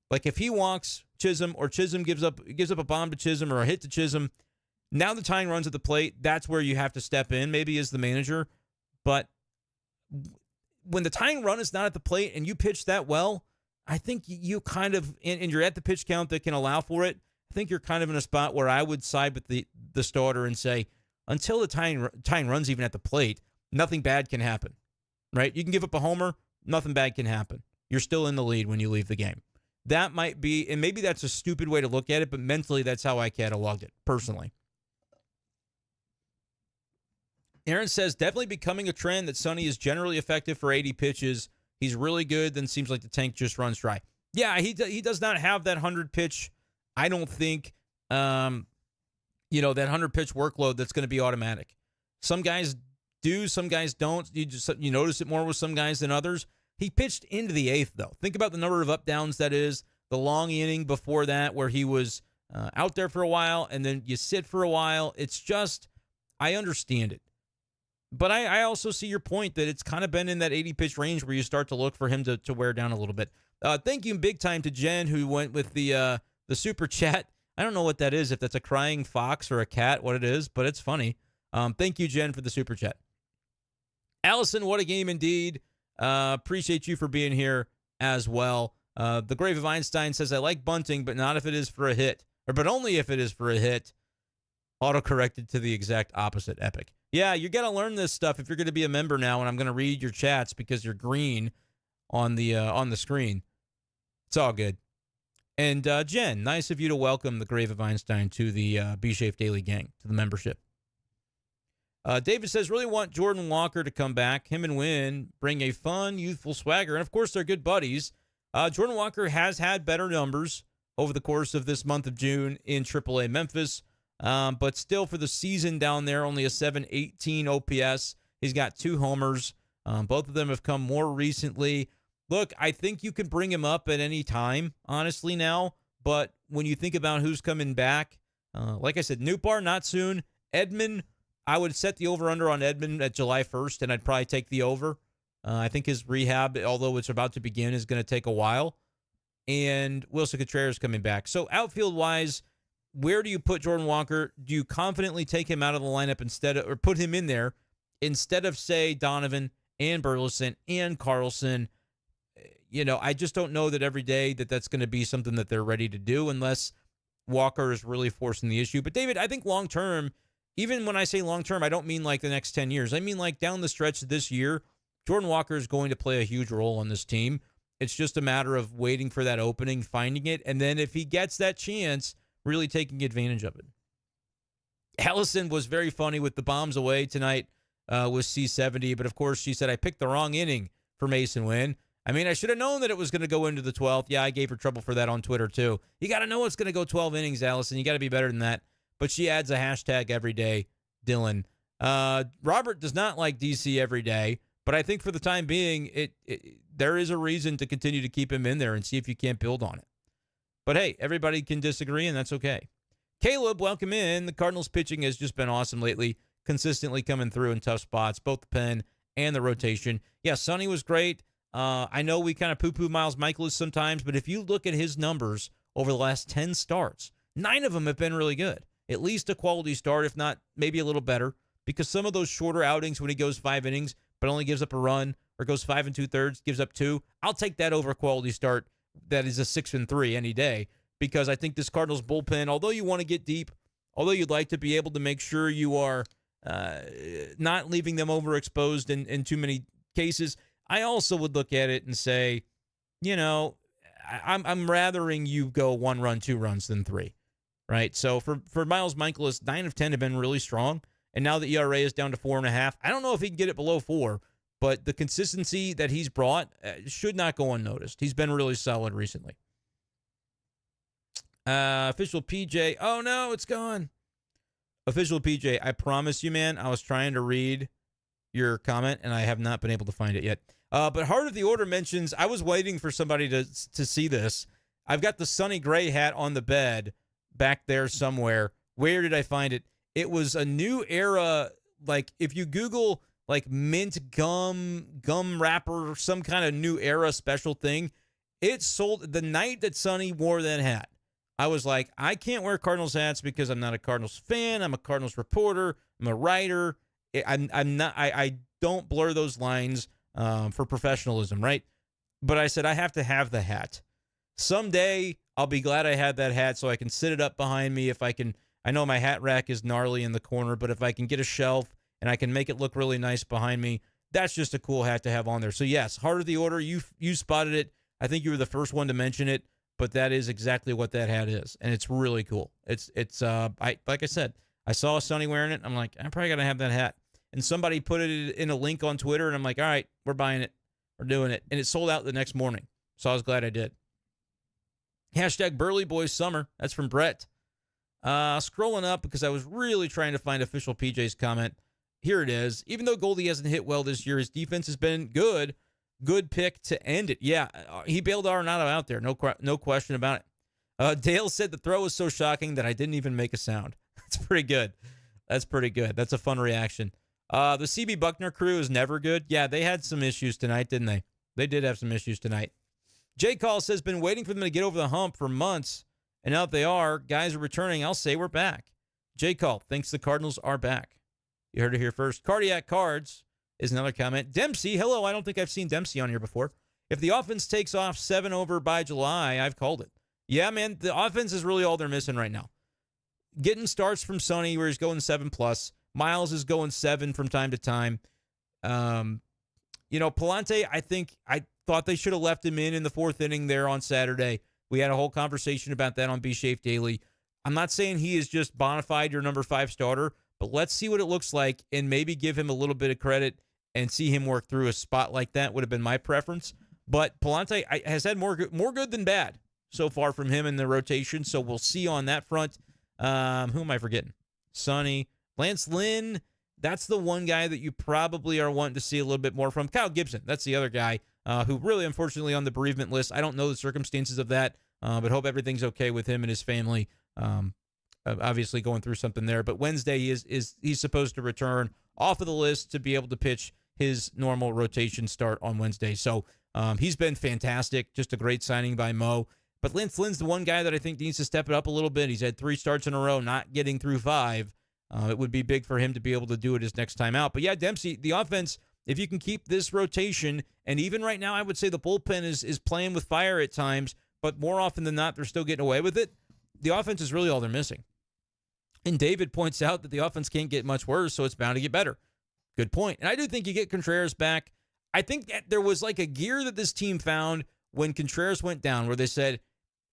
Like, if he walks Chisholm, or Chisholm gives up a bomb to Chisholm or a hit to Chisholm, now the tying run's at the plate. That's where you have to step in, maybe as the manager. But when the tying run is not at the plate and you pitch that well, I think you kind of, and you're at the pitch count that can allow for it, I think you're kind of in a spot where I would side with the starter and say, until the tying run's even at the plate, nothing bad can happen, right? You can give up a homer, nothing bad can happen. You're still in the lead when you leave the game. That might be, and maybe that's a stupid way to look at it, but mentally that's how I cataloged it, personally. Aaron says, definitely becoming a trend that Sonny is generally effective for 80 pitches. He's really good, then seems like the tank just runs dry. Yeah, he does not have that 100-pitch, I don't think, that 100-pitch workload that's going to be automatic. Some guys do, some guys don't. You notice it more with some guys than others. He pitched into the 8th, though. Think about the number of up-downs that is, the long inning before that where he was out there for a while, and then you sit for a while. It's just, I understand it. But I also see your point that it's kind of been in that 80-pitch range where you start to look for him to wear down a little bit. Thank you big time to Jen, who went with the super chat. I don't know what that is, if that's a crying fox or a cat, what it is, but it's funny. Thank you, Jen, for the super chat. Allison, what a game indeed. Appreciate you for being here as well. The Grave of Einstein says, I like bunting, but not if it is for a hit. But only if it is for a hit. Autocorrected to the exact opposite. Epic. Yeah, you got to learn this stuff if you're going to be a member now, and I'm going to read your chats because you're green on the screen. It's all good. And Jen, nice of you to welcome the Grave of Einstein to the b-schaeff Daily Gang, to the membership. David says, really want Jordan Walker to come back. Him and Wynn bring a fun, youthful swagger, and of course they're good buddies. Jordan Walker has had better numbers over the course of this month of June in AAA Memphis. But still, for the season down there, only a 718 OPS. He's got 2 homers. Both of them have come more recently. Look, I think you can bring him up at any time, honestly, now. But when you think about who's coming back, like I said, Newbar, not soon. Edman, I would set the over-under on Edman at July 1st, and I'd probably take the over. I think his rehab, although it's about to begin, is going to take a while. And Wilson Contreras coming back. So outfield-wise, where do you put Jordan Walker? Do you confidently take him out of the lineup or put him in there instead of, say, Donovan and Burleson and Carlson? I just don't know that every day that's going to be something that they're ready to do unless Walker is really forcing the issue. But, David, I think long-term, even when I say long-term, I don't mean like the next 10 years. I mean like down the stretch this year, Jordan Walker is going to play a huge role on this team. It's just a matter of waiting for that opening, finding it, and then if he gets that chance, really taking advantage of it. Allison was very funny with the bombs away tonight with C70, but of course she said, I picked the wrong inning for Masyn Winn. I mean, I should have known that it was going to go into the 12th. Yeah, I gave her trouble for that on Twitter too. You got to know it's going to go 12 innings, Allison. You got to be better than that. But she adds a hashtag every day, Dylan. Robert does not like DC every day, but I think for the time being, there is a reason to continue to keep him in there and see if you can't build on it. But hey, everybody can disagree, and that's okay. Caleb, welcome in. The Cardinals pitching has just been awesome lately, consistently coming through in tough spots, both the pen and the rotation. Yeah, Sonny was great. I know we kind of poo-poo Miles Michaelis sometimes, but if you look at his numbers over the last 10 starts, 9 of them have been really good. At least a quality start, if not maybe a little better, because some of those shorter outings when he goes 5 innings but only gives up a run, or goes 5 2/3, gives up 2, I'll take that over a quality start that is a 6-3 any day, because I think this Cardinals bullpen, although you want to get deep, although you'd like to be able to make sure you are not leaving them overexposed in too many cases, I also would look at it and say, I'm rathering you go 1 run, 2 runs than 3, right? So for Miles Michaelis, 9 of 10 have been really strong, and now the ERA is down to 4.5. I don't know if he can get it below 4, but the consistency that he's brought should not go unnoticed. He's been really solid recently. Official PJ. Oh, no, it's gone. Official PJ, I promise you, man, I was trying to read your comment, and I have not been able to find it yet. But Heart of the Order mentions, I was waiting for somebody to see this. I've got the Sonny Gray hat on the bed back there somewhere. Where did I find it? It was a new era, like if you Google like mint gum wrapper, some kind of new era special thing. It sold the night that Sonny wore that hat. I was like, I can't wear Cardinals hats because I'm not a Cardinals fan. I'm a Cardinals reporter. I'm a writer. I'm not. I don't blur those lines for professionalism, right? But I said I have to have the hat. Someday I'll be glad I had that hat so I can sit it up behind me if I can. I know my hat rack is gnarly in the corner, but if I can get a shelf and I can make it look really nice behind me, that's just a cool hat to have on there. So yes, Heart of the Order, you spotted it. I think you were the first one to mention it, but that is exactly what that hat is, and it's really cool. It's like I said, I saw Sonny wearing it. I'm like, I'm probably gonna have that hat. And somebody put it in a link on Twitter, and I'm like, all right, we're buying it. We're doing it. And it sold out the next morning. So I was glad I did. Hashtag Burley Boys Summer. That's from Brett. Scrolling up because I was really trying to find official PJ's comment. Here it is. Even though Goldie hasn't hit well this year, his defense has been good. Good pick to end it. Yeah, he bailed Arenado out there. No question about it. Dale said the throw was so shocking that I didn't even make a sound. That's pretty good. That's pretty good. That's a fun reaction. The CB Buckner crew is never good. Yeah, they had some issues tonight, didn't they? They did have some issues tonight. J. Call says, been waiting for them to get over the hump for months, and now that they are, guys are returning. I'll say we're back. J. Call thinks the Cardinals are back. You heard it here first. Cardiac Cards is another comment. Dempsey, hello. I don't think I've seen Dempsey on here before. If the offense takes off 7 over by July, I've called it. Yeah, man, the offense is really all they're missing right now. Getting starts from Sonny where he's going 7+. Miles is going 7 from time to time. Palante, I thought they should have left him in the 4th inning there on Saturday. We had a whole conversation about that on b-schaeff Daily. I'm not saying he is just bona fide your number 5 starter, but let's see what it looks like and maybe give him a little bit of credit and see him work through a spot like that would have been my preference. But Palante has had more good than bad so far from him in the rotation, so we'll see on that front. Who am I forgetting? Sonny. Lance Lynn, that's the one guy that you probably are wanting to see a little bit more from. Kyle Gibson, that's the other guy who really, unfortunately, on the bereavement list. I don't know the circumstances of that, but hope everything's okay with him and his family. Obviously going through something there. But Wednesday, he's supposed to return off of the list to be able to pitch his normal rotation start on Wednesday. So he's been fantastic. Just a great signing by Mo. But Lance Lynn's the one guy that I think needs to step it up a little bit. He's had 3 starts in a row, not getting through 5. It would be big for him to be able to do it his next time out. But yeah, Dempsey, the offense, if you can keep this rotation, and even right now I would say the bullpen is playing with fire at times, but more often than not, they're still getting away with it. The offense is really all they're missing. And David points out that the offense can't get much worse, so it's bound to get better. Good point. And I do think you get Contreras back. I think that there was like a gear that this team found when Contreras went down where they said,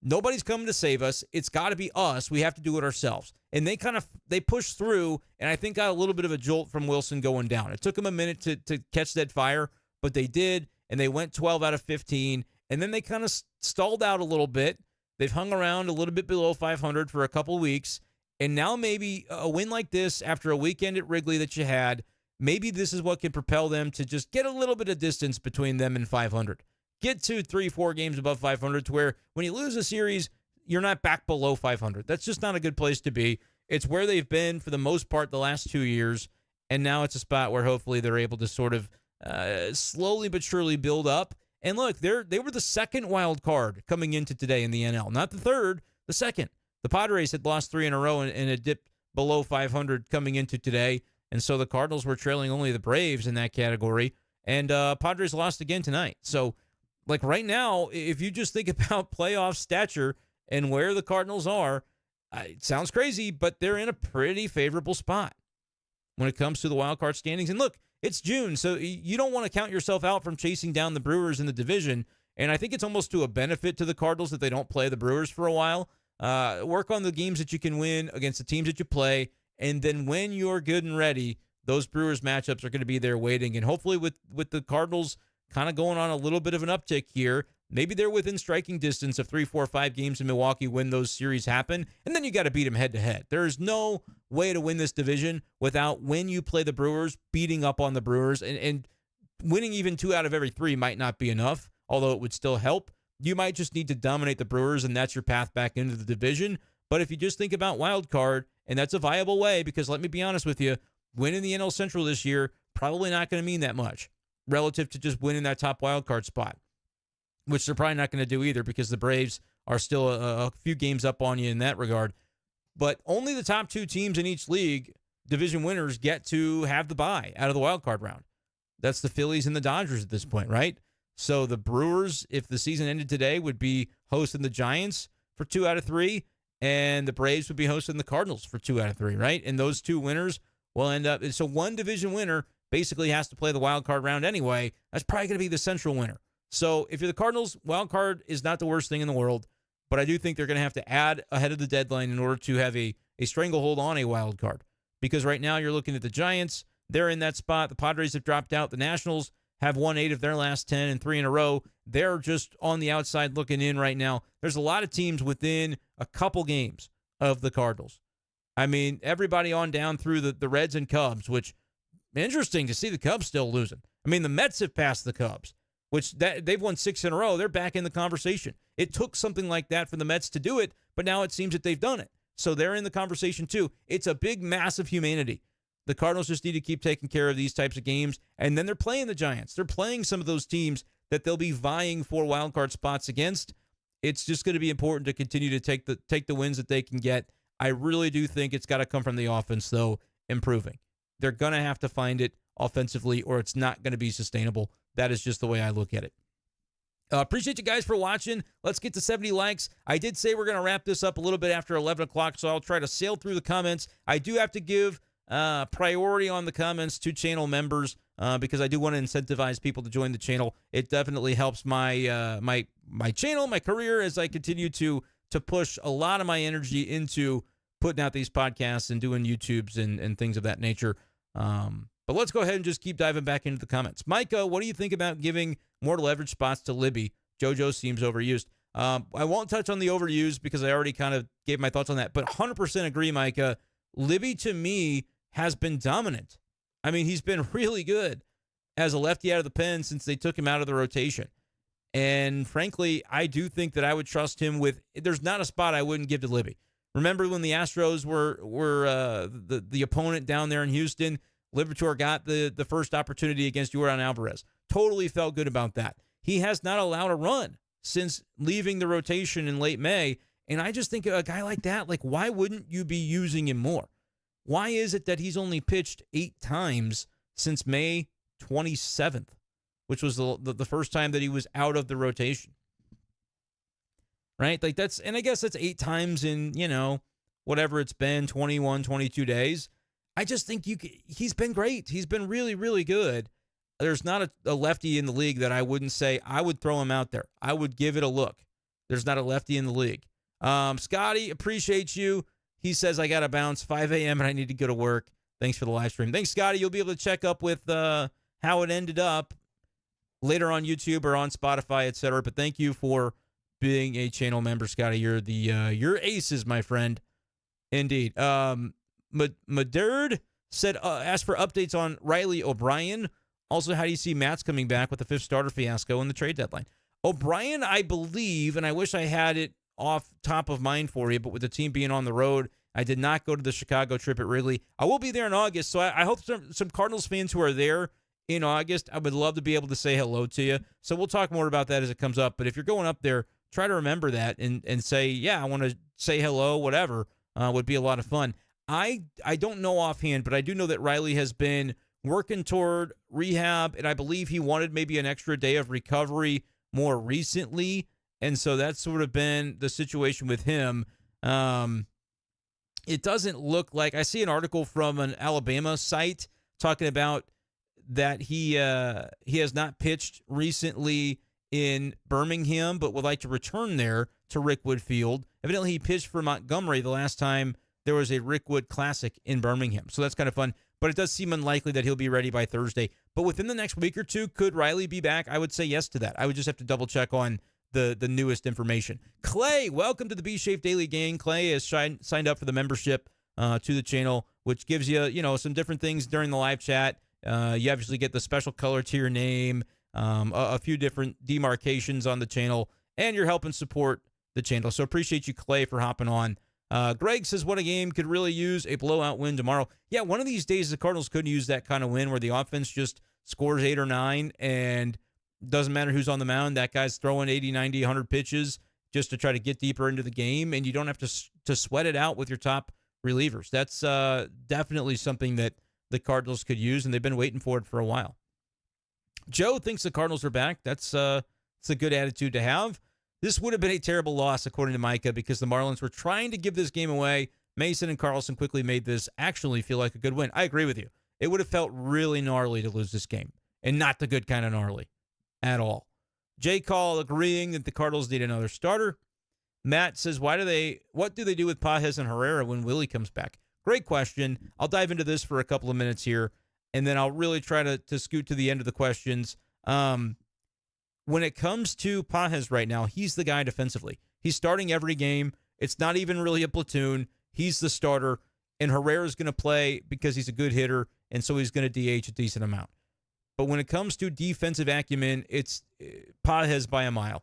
nobody's coming to save us. It's got to be us. We have to do it ourselves. And they pushed through, and I think got a little bit of a jolt from Wilson going down. It took them a minute to catch that fire, but they did, and they went 12 out of 15. And then they kind of stalled out a little bit. They've hung around a little bit below 500 for a couple of weeks. And now maybe a win like this after a weekend at Wrigley that you had, maybe this is what can propel them to just get a little bit of distance between them and 500. Get 2, 3, 4 games above 500 to where when you lose a series, you're not back below 500. That's just not a good place to be. It's where they've been for the most part the last 2 years, and now it's a spot where hopefully they're able to sort of slowly but surely build up. And look, they were the second wild card coming into today in the NL, not the third, the second. The Padres had lost 3 in a row and had dipped below 500 coming into today, and so the Cardinals were trailing only the Braves in that category, and Padres lost again tonight. So, like right now, if you just think about playoff stature and where the Cardinals are, it sounds crazy, but they're in a pretty favorable spot when it comes to the wild card standings. And look, it's June, so you don't want to count yourself out from chasing down the Brewers in the division. And I think it's almost to a benefit to the Cardinals that they don't play the Brewers for a while. Work on the games that you can win against the teams that you play, and then when you're good and ready, those Brewers matchups are going to be there waiting. And hopefully with the Cardinals kind of going on a little bit of an uptick here, maybe they're within striking distance of 3, 4, 5 games in Milwaukee when those series happen, and then you got to beat them head-to-head. There is no way to win this division without, when you play the Brewers, beating up on the Brewers, and winning even 2 out of every 3 might not be enough, although it would still help. You might just need to dominate the Brewers, and that's your path back into the division. But if you just think about wild card, and that's a viable way, because let me be honest with you, winning the NL Central this year probably not going to mean that much relative to just winning that top wild card spot, which they're probably not going to do either because the Braves are still a few games up on you in that regard. But only the top 2 teams in each league, division winners, get to have the bye out of the wild card round. That's the Phillies and the Dodgers at this point, right? So the Brewers, if the season ended today, would be hosting the Giants for 2 out of 3, and the Braves would be hosting the Cardinals for 2 out of 3, right? And those 2 winners will end up. So one division winner basically has to play the wild card round anyway. That's probably going to be the Central winner. So if you're the Cardinals, wild card is not the worst thing in the world, but I do think they're going to have to add ahead of the deadline in order to have a stranglehold on a wild card. Because right now you're looking at the Giants. They're in that spot. The Padres have dropped out. The Nationals have won 8 of their last 10 and 3 in a row. They're just on the outside looking in right now. There's a lot of teams within a couple games of the Cardinals. I mean, everybody on down through the Reds and Cubs, which interesting to see the Cubs still losing. I mean, the Mets have passed the Cubs, which they've won 6 in a row. They're back in the conversation. It took something like that for the Mets to do it, but now it seems that they've done it. So they're in the conversation too. It's a big, massive humanity. The Cardinals just need to keep taking care of these types of games, and then they're playing the Giants. They're playing some of those teams that they'll be vying for wild card spots against. It's just going to be important to continue to take the wins that they can get. I really do think it's got to come from the offense, though, improving. They're going to have to find it offensively, or it's not going to be sustainable. That is just the way I look at it. Appreciate you guys for watching. Let's get to 70 likes. I did say we're going to wrap this up a little bit after 11 o'clock, so I'll try to sail through the comments. I do have to give priority on the comments to channel members because I do want to incentivize people to join the channel. It definitely helps my my channel, my career, as I continue to push a lot of my energy into putting out these podcasts and doing YouTubes and things of that nature. But let's go ahead and just keep diving back into the comments. Micah, what do you think about giving more leverage spots to Libby? JoJo seems overused. I won't touch on the overused because I already kind of gave my thoughts on that. But 100% agree, Micah. Libby, to me, has been dominant. I mean, he's been really good as a lefty out of the pen since they took him out of the rotation. And frankly, I do think that I would trust him with. There's not a spot I wouldn't give to Libby. Remember when the Astros were the opponent down there in Houston? Liberatore got the first opportunity against Yordan Alvarez. Totally felt good about that. He has not allowed a run since leaving the rotation in late May. And I just think a guy like that, like, why wouldn't you be using him more? Why is it that he's only pitched 8 times since May 27th, which was the first time that he was out of the rotation? Right? Like that's, and I guess that's 8 times in, whatever it's been, 21, 22 days. I just think he's been great. He's been really, really good. There's not a lefty in the league that I wouldn't say I would throw him out there. I would give it a look. There's not a lefty in the league. Scotty, appreciate you. He says, I got to bounce 5 a.m. and I need to go to work. Thanks for the live stream. Thanks, Scotty. You'll be able to check up with how it ended up later on YouTube or on Spotify, etc. But thank you for being a channel member, Scotty. You're you're aces, my friend. Indeed. Maderd said, asked for updates on Riley O'Brien. Also, how do you see Matz coming back with the 5th starter fiasco in the trade deadline? O'Brien, I believe, and I wish I had it off top of mind for you, but with the team being on the road, I did not go to the Chicago trip at Wrigley. I will be there in August, so I hope some Cardinals fans who are there in August, I would love to be able to say hello to you. So we'll talk more about that as it comes up. But if you're going up there, try to remember that and say, yeah, I want to say hello, whatever, would be a lot of fun. I don't know offhand, but I do know that Riley has been working toward rehab, and I believe he wanted maybe an extra day of recovery more recently. And so that's sort of been the situation with him. It doesn't look like, I see an article from an Alabama site talking about that he has not pitched recently in Birmingham, but would like to return there to Rickwood Field. Evidently, he pitched for Montgomery the last time there was a Rickwood Classic in Birmingham. So that's kind of fun. But it does seem unlikely that he'll be ready by Thursday. But within the next week or two, could Riley be back? I would say yes to that. I would just have to double check on the newest information. Clay, welcome to the B-Schaeff Daily Gang. Clay has signed up for the membership to the channel, which gives you, some different things during the live chat. You obviously get the special color to your name, a few different demarcations on the channel, and you're helping support the channel. So appreciate you, Clay, for hopping on. Greg says, what a game, could really use a blowout win tomorrow. Yeah, one of these days the Cardinals could use that kind of win where the offense just scores 8 or 9 and doesn't matter who's on the mound. That guy's throwing 80, 90, 100 pitches just to try to get deeper into the game, and you don't have to sweat it out with your top relievers. That's definitely something that the Cardinals could use, and they've been waiting for it for a while. Joe thinks the Cardinals are back. It's a good attitude to have. This would have been a terrible loss, according to Micah, because the Marlins were trying to give this game away. Masyn and Carlson quickly made this actually feel like a good win. I agree with you. It would have felt really gnarly to lose this game, and not the good kind of gnarly at all. J. Call agreeing that the Cardinals need another starter. Matt says, what do they do with Pages and Herrera when Willie comes back? Great question. I'll dive into this for a couple of minutes here, and then I'll really try to scoot to the end of the questions. When it comes to Pages right now, he's the guy defensively. He's starting every game. It's not even really a platoon. He's the starter, and Herrera's going to play because he's a good hitter, and so he's going to DH a decent amount. But when it comes to defensive acumen, it's Pages by a mile.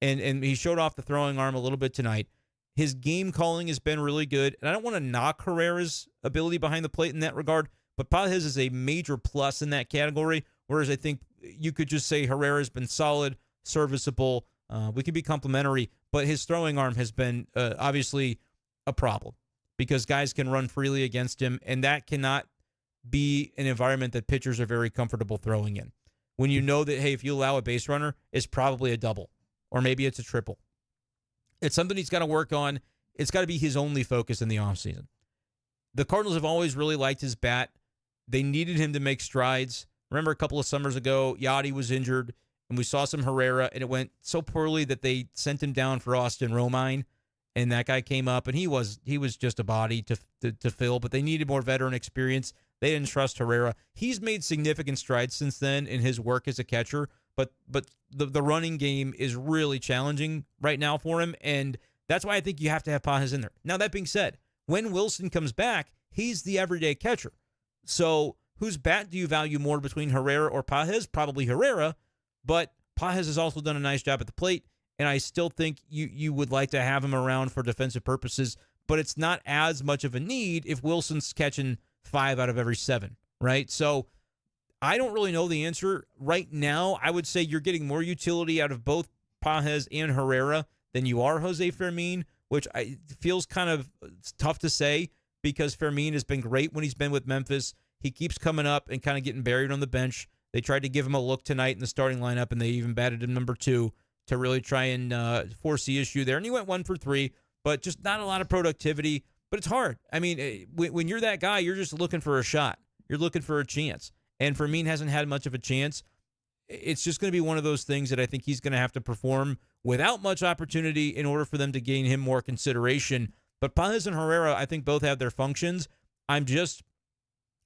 And he showed off the throwing arm a little bit tonight. His game calling has been really good. And I don't want to knock Herrera's ability behind the plate in that regard, but Pages is a major plus in that category, whereas I think you could just say Herrera's been solid, serviceable. We could be complimentary, but his throwing arm has been obviously a problem because guys can run freely against him, and that cannot be an environment that pitchers are very comfortable throwing in. When you know that, hey, if you allow a base runner, it's probably a double, or maybe it's a triple. It's something he's got to work on. It's got to be his only focus in the offseason. The Cardinals have always really liked his bat. They needed him to make strides. Remember a couple of summers ago, Yachty was injured, and we saw some Herrera, and it went so poorly that they sent him down for Austin Romine, and that guy came up, and he was just a body to fill, but they needed more veteran experience. They didn't trust Herrera. He's made significant strides since then in his work as a catcher, but the running game is really challenging right now for him, and that's why I think you have to have Pages in there. Now, that being said, when Wilson comes back, he's the everyday catcher. So whose bat do you value more between Herrera or Pages? Probably Herrera, but Pages has also done a nice job at the plate, and I still think you would like to have him around for defensive purposes, but it's not as much of a need if Wilson's catching 5 out of every 7, right? So I don't really know the answer. Right now, I would say you're getting more utility out of both Pages and Herrera than you are Jose Fermin, which feels kind of tough to say because Fermin has been great when he's been with Memphis. He keeps coming up and kind of getting buried on the bench. They tried to give him a look tonight in the starting lineup, and they even batted him number 2 to really try and force the issue there. And he went 1 for 3, but just not a lot of productivity. But it's hard. I mean, when you're that guy, you're just looking for a shot. You're looking for a chance. And Fermin hasn't had much of a chance. It's just going to be one of those things that I think he's going to have to perform without much opportunity in order for them to gain him more consideration. But Pages and Herrera, I think, both have their functions. I'm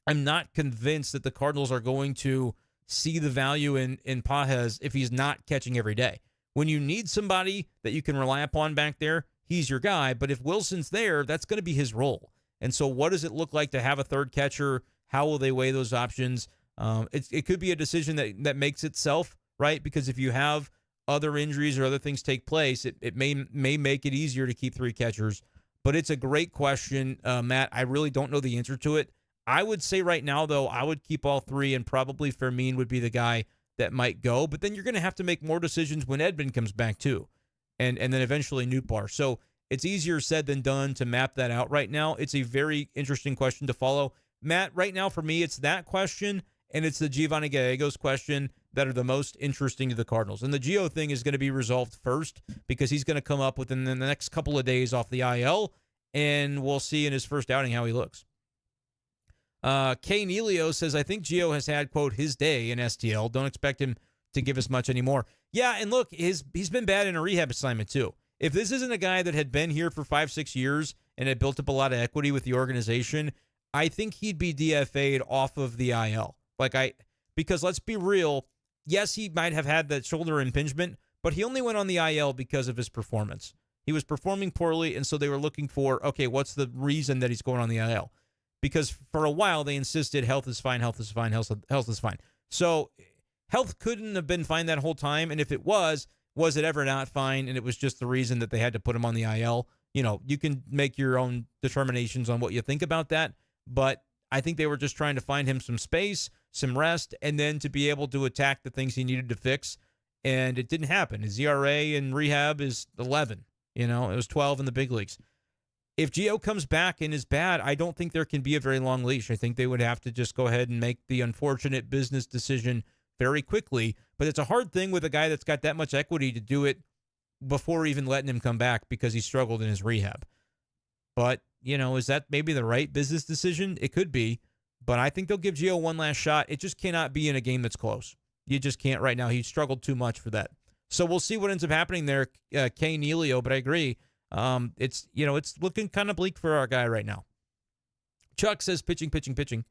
not convinced that the Cardinals are going to see the value in Pages if he's not catching every day. When you need somebody that you can rely upon back there, he's your guy. But if Wilson's there, that's going to be his role. And so what does it look like to have a third catcher? How will they weigh those options? It could be a decision that makes itself, right? Because if you have other injuries or other things take place, it may make it easier to keep 3 catchers. But it's a great question, Matt. I really don't know the answer to it. I would say right now, though, I would keep all 3, and probably Fermin would be the guy that might go. But then you're going to have to make more decisions when Edman comes back, too, and then eventually Nootbaar. So it's easier said than done to map that out right now. It's a very interesting question to follow. Matt, right now for me, it's that question, and it's the Giovanni Gallegos question that are the most interesting to the Cardinals. And the Gio thing is going to be resolved first because he's going to come up within the next couple of days off the IL, and we'll see in his first outing how he looks. K. Nelio says, I think Gio has had, quote, his day in STL. Don't expect him to give us much anymore. Yeah, and look, he's been bad in a rehab assignment too. If this isn't a guy that had been here for 5-6 years and had built up a lot of equity with the organization, I think he'd be DFA'd off of the IL. Because let's be real, yes, he might have had that shoulder impingement, but he only went on the IL because of his performance. He was performing poorly, and so they were looking for, okay, what's the reason that he's going on the IL? Because for a while they insisted health is fine, health is fine, health is fine. So health couldn't have been fine that whole time, and if it was it ever not fine, and it was just the reason that they had to put him on the IL? You can make your own determinations on what you think about that, but I think they were just trying to find him some space, some rest, and then to be able to attack the things he needed to fix, and it didn't happen. His ERA in rehab is 11. It was 12 in the big leagues. If Gio comes back and is bad, I don't think there can be a very long leash. I think they would have to just go ahead and make the unfortunate business decision very quickly. But it's a hard thing with a guy that's got that much equity to do it before even letting him come back because he struggled in his rehab. But, is that maybe the right business decision? It could be. But I think they'll give Gio one last shot. It just cannot be in a game that's close. You just can't right now. He struggled too much for that. So we'll see what ends up happening there, K. Nelio. But I agree. It's looking kind of bleak for our guy right now. Chuck says pitching.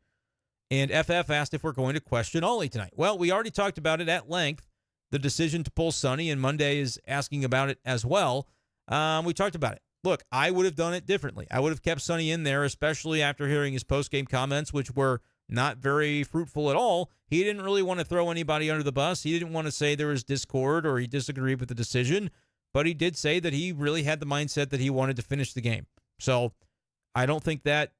And FF asked if we're going to question Ollie tonight. Well, we already talked about it at length, the decision to pull Sonny, and Monday is asking about it as well. We talked about it. Look, I would have done it differently. I would have kept Sonny in there, especially after hearing his post-game comments, which were not very fruitful at all. He didn't really want to throw anybody under the bus. He didn't want to say there was discord or he disagreed with the decision. But he did say that he really had the mindset that he wanted to finish the game. So I don't think that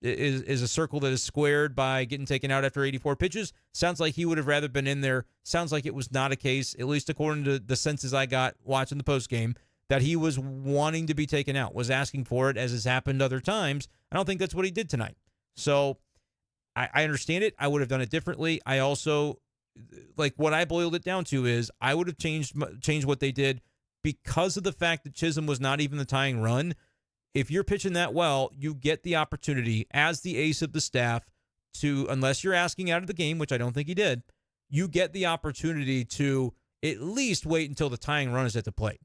is a circle that is squared by getting taken out after 84 pitches. Sounds like he would have rather been in there. Sounds like it was not a case, at least according to the senses I got watching the postgame, that he was wanting to be taken out, was asking for it, as has happened other times. I don't think that's what he did tonight. So I understand it. I would have done it differently. I also, what I boiled it down to is I would have changed what they did because of the fact that Chisholm was not even the tying run. If you're pitching that well, you get the opportunity as the ace of the staff to, unless you're asking out of the game, which I don't think he did, you get the opportunity to at least wait until the tying run is at the plate.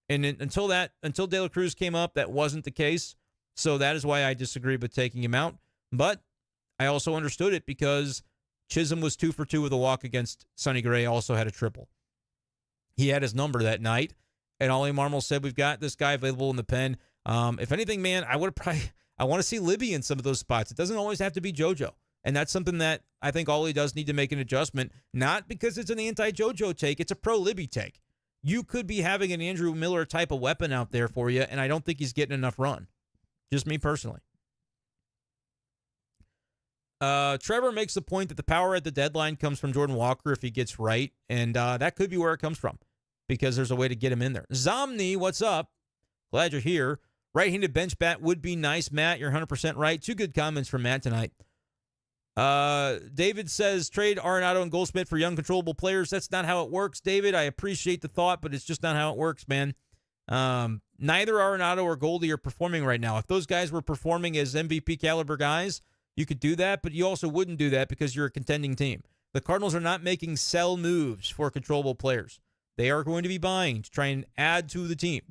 And until De La Cruz came up, that wasn't the case. So that is why I disagreed with taking him out. But I also understood it because Chisholm was 2 for 2 with a walk against Sonny Gray, also had a triple. He had his number that night. And Ollie Marmol said, we've got this guy available in the pen. If anything, man, I want to see Libby in some of those spots. It doesn't always have to be JoJo. And that's something that I think Ollie does need to make an adjustment, not because it's an anti-JoJo take. It's a pro-Libby take. You could be having an Andrew Miller type of weapon out there for you, and I don't think he's getting enough run. Just me personally. Trevor makes the point that the power at the deadline comes from Jordan Walker if he gets right, and that could be where it comes from because there's a way to get him in there. Zomni, what's up? Glad you're here. Right-handed bench bat would be nice, Matt. You're 100% right. 2 good comments from Matt tonight. David says, trade Arenado and Goldschmidt for young, controllable players. That's not how it works, David. I appreciate the thought, but it's just not how it works, man. Neither Arenado or Goldie are performing right now. If those guys were performing as MVP caliber guys, you could do that, but you also wouldn't do that because you're a contending team. The Cardinals are not making sell moves for controllable players. They are going to be buying to try and add to the team.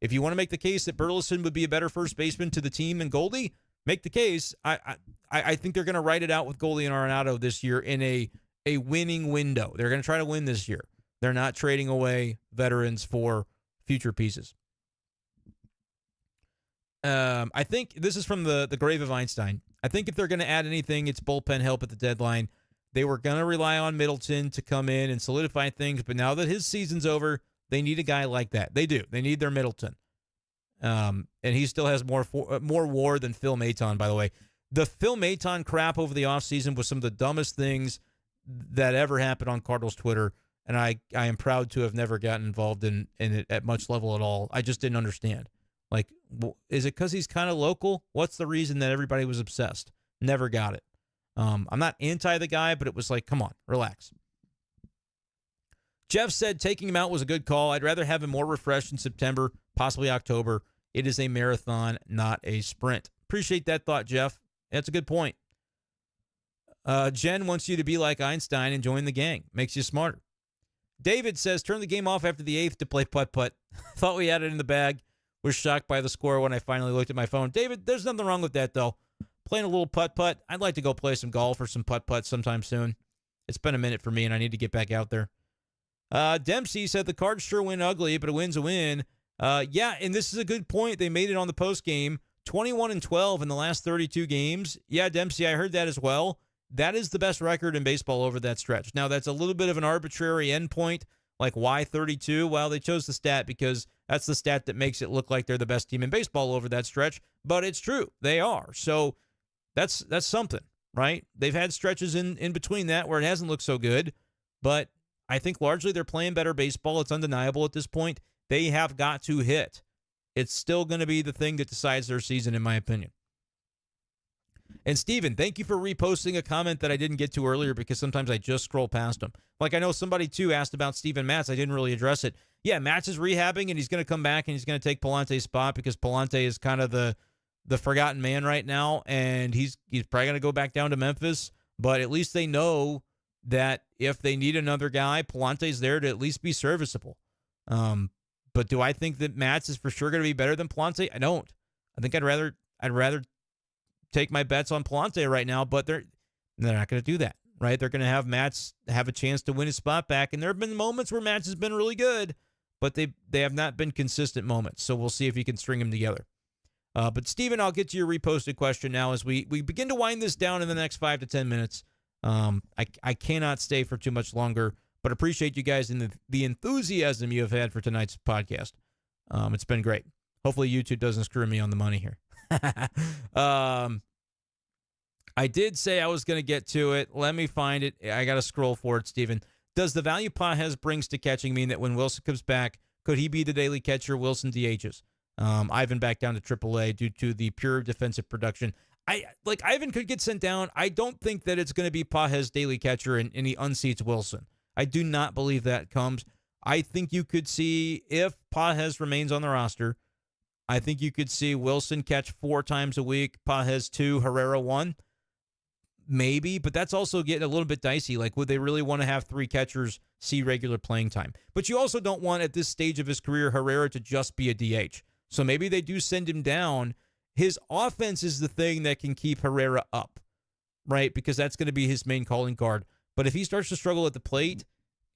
If you want to make the case that Burleson would be a better first baseman to the team than Goldie, make the case. I think they're going to write it out with Goldie and Arenado this year in a winning window. They're going to try to win this year. They're not trading away veterans for future pieces. I think this is from the grave of Einstein. I think if they're going to add anything, it's bullpen help at the deadline. They were going to rely on Middleton to come in and solidify things, but now that his season's over, they need a guy like that. They do. They need their Middleton. And he still has more WAR than Phil Maton, by the way. The Phil Maton crap over the offseason was some of the dumbest things that ever happened on Cardinals Twitter, and I am proud to have never gotten involved in it at much level at all. I just didn't understand. Like, is it because he's kind of local? What's the reason that everybody was obsessed? Never got it. I'm not anti the guy, but it was like, come on, relax. Jeff said taking him out was a good call. I'd rather have him more refreshed in September, possibly October. It is a marathon, not a sprint. Appreciate that thought, Jeff. That's a good point. Jen wants you to be like Einstein and join the gang. Makes you smarter. David says, turn the game off after the 8th to play putt-putt. Thought we had it in the bag. Was shocked by the score when I finally looked at my phone. David, there's nothing wrong with that, though. Playing a little putt-putt. I'd like to go play some golf or some putt-putt sometime soon. It's been a minute for me, and I need to get back out there. Dempsey said the Cards sure win ugly, but a win's a win. Yeah, and this is a good point. They made it on the post game. 21-12 in the last 32 games. Yeah, Dempsey, I heard that as well. That is the best record in baseball over that stretch. Now, that's a little bit of an arbitrary endpoint. Like, why 32? Well, they chose the stat because that's the stat that makes it look like they're the best team in baseball over that stretch. But it's true. They are. So that's something, right? They've had stretches in between that where it hasn't looked so good. But I think largely they're playing better baseball. It's undeniable at this point. They have got to hit. It's still going to be the thing that decides their season, in my opinion. And Steven, thank you for reposting a comment that I didn't get to earlier because sometimes I just scroll past them. Like I know somebody, too, asked about Steven Matz. I didn't really address it. Yeah, Matz is rehabbing, and he's going to come back, and he's going to take Palante's spot because Palante is kind of the forgotten man right now, and he's probably going to go back down to Memphis. But at least they know that if they need another guy, Palante's there to at least be serviceable. But do I think that Matz is for sure going to be better than Palante? I don't. I think I'd rather take my bets on Palante right now, but they're not going to do that, right? They're going to have Matz have a chance to win his spot back, and there have been moments where Matz has been really good, but they have not been consistent moments, so we'll see if he can string them together. But, Steven, I'll get to your reposted question now as we begin to wind this down in the next 5 to 10 minutes. I cannot stay for too much longer, but appreciate you guys and the enthusiasm you have had for tonight's podcast. It's been great. Hopefully YouTube doesn't screw me on the money here. I did say I was going to get to it. Let me find it. I got to scroll for it, Steven. Does the value Pages brings to catching mean that when Wilson comes back, could he be the daily catcher Wilson DHs? Ivan back down to AAA due to the pure defensive production. Ivan could get sent down. I don't think that it's going to be Pages daily catcher and he unseats Wilson. I do not believe that comes. I think you could see, if Pages remains on the roster, I think you could see Wilson catch 4 times a week, Pages 2, Herrera 1. Maybe, but that's also getting a little bit dicey. Like, would they really want to have 3 catchers see regular playing time? But you also don't want, at this stage of his career, Herrera to just be a DH. So maybe they do send him down. His offense is the thing that can keep Herrera up, right? Because that's going to be his main calling card. But if he starts to struggle at the plate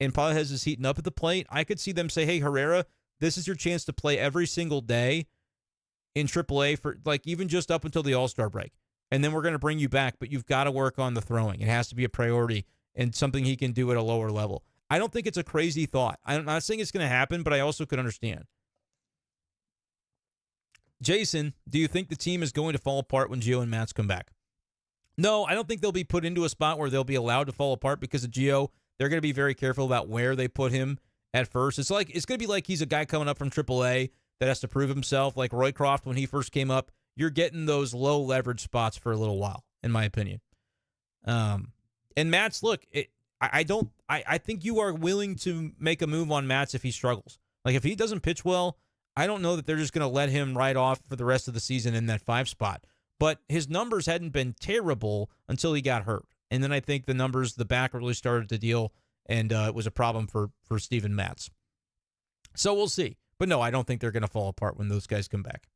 and Pages is heating up at the plate, I could see them say, hey, Herrera, this is your chance to play every single day in AAA for, like, even just up until the All-Star break. And then we're going to bring you back, but you've got to work on the throwing. It has to be a priority and something he can do at a lower level. I don't think it's a crazy thought. I'm not saying it's going to happen, but I also could understand. Jason, do you think the team is going to fall apart when Gio and Matz come back? No, I don't think they'll be put into a spot where they'll be allowed to fall apart because of Gio. They're going to be very careful about where they put him at first. It's going to be like he's a guy coming up from AAA that has to prove himself, like Roycroft when he first came up. You're getting those low leverage spots for a little while, in my opinion. And Matz, look, I think you are willing to make a move on Matz if he struggles. Like, if he doesn't pitch well, I don't know that they're just going to let him ride off for the rest of the season in that 5 spot. But his numbers hadn't been terrible until he got hurt. And then I think the back really started to deal, and it was a problem for Steven Matz. So we'll see. But no, I don't think they're going to fall apart when those guys come back.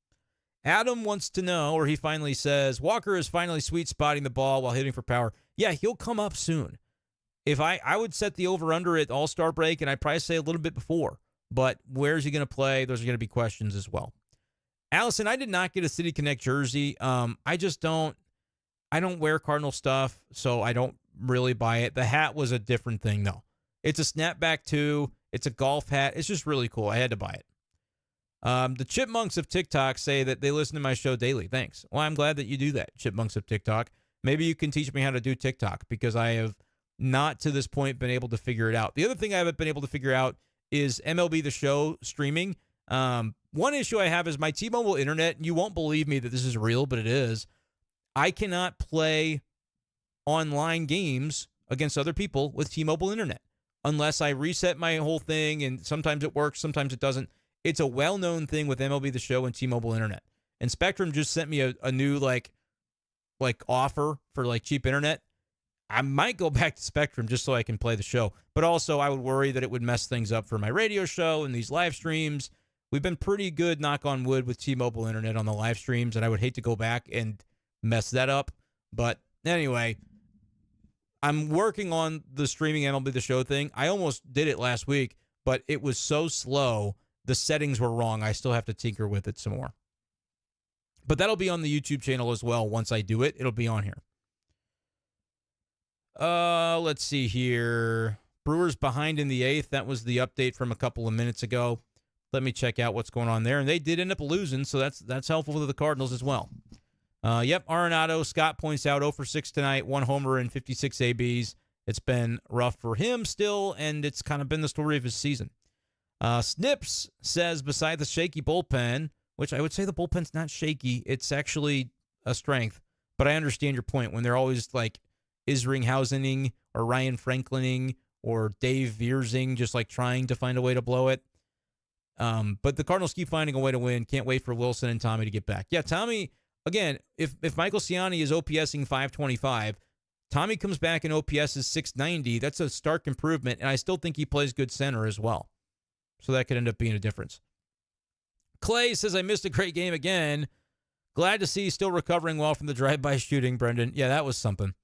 Adam wants to know, or he finally says, Walker is finally sweet spotting the ball while hitting for power. Yeah, he'll come up soon. If I would set the over-under at All-Star break, and I'd probably say a little bit before. But where's he going to play? Those are going to be questions as well. Allison, I did not get a City Connect jersey. I don't wear Cardinal stuff, so I don't really buy it. The hat was a different thing, though. It's a snapback, too. It's a golf hat. It's just really cool. I had to buy it. The Chipmunks of TikTok say that they listen to my show daily. Thanks. Well, I'm glad that you do that, Chipmunks of TikTok. Maybe you can teach me how to do TikTok, because I have not to this point been able to figure it out. The other thing I haven't been able to figure out is MLB The Show streaming. One issue I have is my T-Mobile internet, and you won't believe me that this is real, but it is. I cannot play online games against other people with T-Mobile internet unless I reset my whole thing, and sometimes it works, sometimes it doesn't. It's a well-known thing with MLB The Show and T-Mobile internet. And Spectrum just sent me a new like offer for cheap internet. I might go back to Spectrum just so I can play the show. But also I would worry that it would mess things up for my radio show and these live streams. We've been pretty good, knock on wood, with T-Mobile internet on the live streams, and I would hate to go back and mess that up. But anyway, I'm working on the streaming MLB The Show thing. I almost did it last week, but it was so slow. The settings were wrong. I still have to tinker with it some more. But that'll be on the YouTube channel as well. Once I do it, it'll be on here. Let's see here. Brewers behind in the 8th. That was the update from a couple of minutes ago. Let me check out what's going on there. And they did end up losing, so that's helpful to the Cardinals as well. Yep, Arenado, Scott points out 0 for 6 tonight, 1 homer and 56 ABs. It's been rough for him still, and it's kind of been the story of his season. Snips says, beside the shaky bullpen, which I would say the bullpen's not shaky, it's actually a strength. But I understand your point when they're always like Isringhausening or Ryan Franklining or Dave Viersing, just like trying to find a way to blow it. But the Cardinals keep finding a way to win. Can't wait for Wilson and Tommy to get back. Yeah, Tommy, again, if Michael Ciani is OPSing 525, Tommy comes back and OPS is 690. That's a stark improvement, and I still think he plays good center as well. So that could end up being a difference. Clay says, I missed a great game again. Glad to see he's still recovering well from the drive-by shooting, Brendan. Yeah, that was something.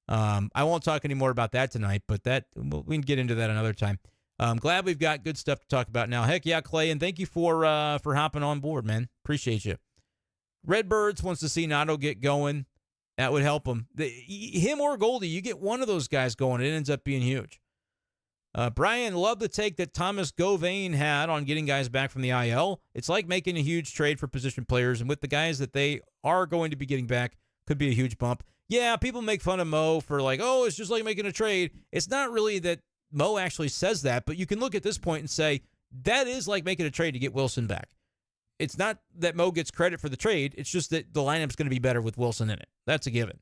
I won't talk any more about that tonight, but we can get into that another time. I'm glad we've got good stuff to talk about now. Heck yeah, Clay, and thank you for hopping on board, man. Appreciate you. Redbirds wants to see Nato get going. That would help him. Him or Goldie, you get one of those guys going, it ends up being huge. Brian, love the take that Thomas Govain had on getting guys back from the IL. It's like making a huge trade for position players, and with the guys that they are going to be getting back, could be a huge bump. Yeah, people make fun of Mo for it's just like making a trade. It's not really that Mo actually says that, but you can look at this point and say, that is like making a trade to get Wilson back. It's not that Mo gets credit for the trade. It's just that the lineup's going to be better with Wilson in it. That's a given.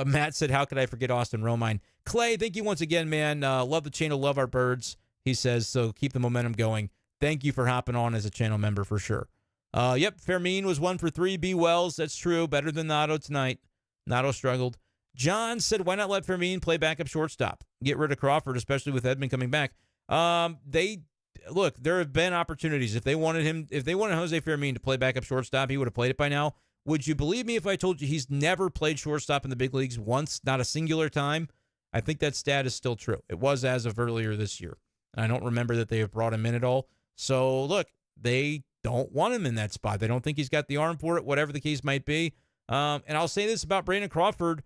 Matt said, how could I forget Austin Romine? Clay, thank you once again, man. Love the channel, love our birds, he says, so keep the momentum going. Thank you for hopping on as a channel member for sure. Yep, Fermin was 1 for 3. B. Wells, that's true. Better than Nato tonight. Nato struggled. John said, why not let Fermin play backup shortstop? Get rid of Crawford, especially with Edman coming back. Look, there have been opportunities. If they wanted Jose Fermin to play backup shortstop, he would have played it by now. Would you believe me if I told you he's never played shortstop in the big leagues once, not a singular time? I think that stat is still true. It was as of earlier this year. I don't remember that they have brought him in at all. So, look, they don't want him in that spot. They don't think he's got the arm for it, whatever the case might be. And I'll say this about Brandon Crawford.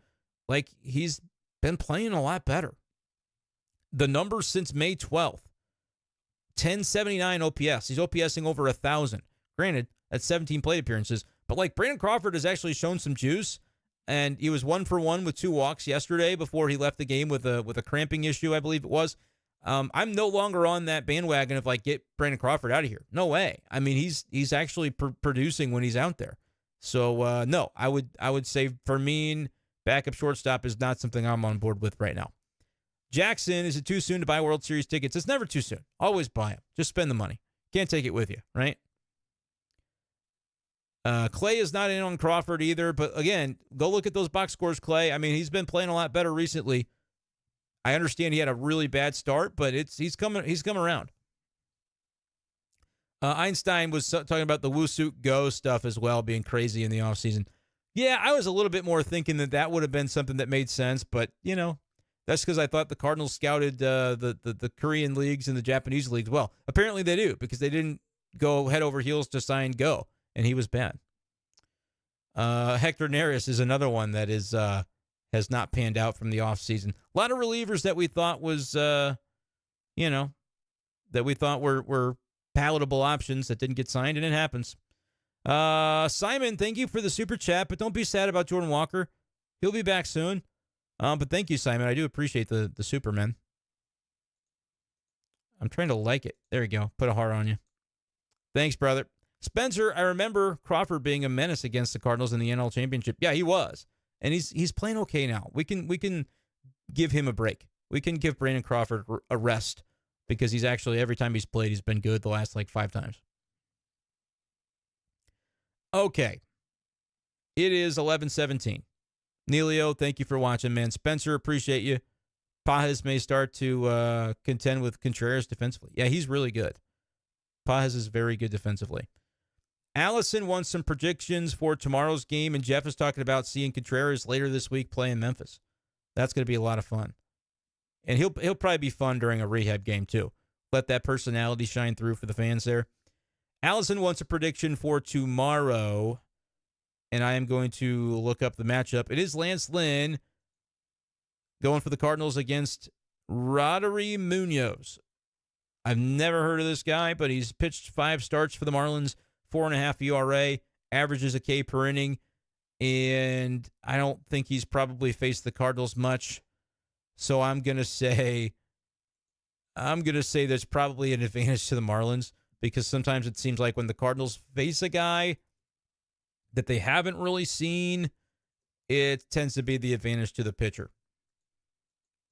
He's been playing a lot better. The numbers since May 12th, 1079 OPS. He's OPSing over 1,000. Granted, that's 17 plate appearances. But Brandon Crawford has actually shown some juice, and he was 1 for 1 with 2 walks yesterday before he left the game with a cramping issue, I believe it was. I'm no longer on that bandwagon of get Brandon Crawford out of here. No way. I mean, he's actually producing when he's out there. So no, I would say Fermin backup shortstop is not something I'm on board with right now. Jackson, is it too soon to buy World Series tickets? It's never too soon. Always buy them. Just spend the money. Can't take it with you, right? Clay is not in on Crawford either, but again, go look at those box scores, Clay. I mean, he's been playing a lot better recently. I understand he had a really bad start, but he's coming around. Einstein was talking about the Wusuk Go stuff as well, being crazy in the offseason. Yeah, I was a little bit more thinking that would have been something that made sense, but, that's because I thought the Cardinals scouted the Korean leagues and the Japanese leagues well. Apparently they do, because they didn't go head over heels to sign Go, and he was bad. Hector Neris is another one that has has not panned out from the offseason. A lot of relievers that we thought was, that we thought were palatable options that didn't get signed, and it happens. Simon, thank you for the super chat, but don't be sad about Jordan Walker. He'll be back soon. But thank you, Simon. I do appreciate the Superman. I'm trying to like it. There you go. Put a heart on you. Thanks, brother. Spencer, I remember Crawford being a menace against the Cardinals in the NL Championship. Yeah, he was. And he's playing okay now. We can give him a break. We can give Brandon Crawford a rest because he's actually, every time he's played, he's been good the last 5 times. Okay. It is 11:17. Neilio, thank you for watching, man. Spencer, appreciate you. Pajes may start to contend with Contreras defensively. Yeah, he's really good. Pajes is very good defensively. Allison wants some predictions for tomorrow's game, and Jeff is talking about seeing Contreras later this week play in Memphis. That's going to be a lot of fun. And he'll probably be fun during a rehab game, too. Let that personality shine through for the fans there. Allison wants a prediction for tomorrow, and I am going to look up the matchup. It is Lance Lynn going for the Cardinals against Roddery Munoz. I've never heard of this guy, but he's pitched 5 starts for the Marlins, 4.5 ERA, averages a K per inning, and I don't think he's probably faced the Cardinals much. So I'm going to say there's probably an advantage to the Marlins, because sometimes it seems like when the Cardinals face a guy that they haven't really seen, it tends to be the advantage to the pitcher.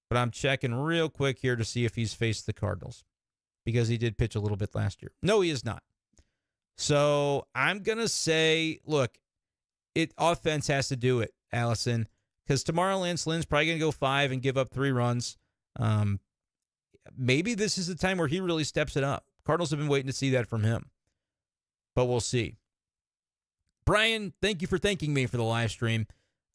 But I'm checking real quick here to see if he's faced the Cardinals, because he did pitch a little bit last year. No, he is not. So I'm going to say, look, offense has to do it, Allison, because tomorrow Lance Lynn's probably going to go 5 and give up 3 runs. Maybe this is the time where he really steps it up. Cardinals have been waiting to see that from him, but we'll see. Brian, thank you for thanking me for the live stream.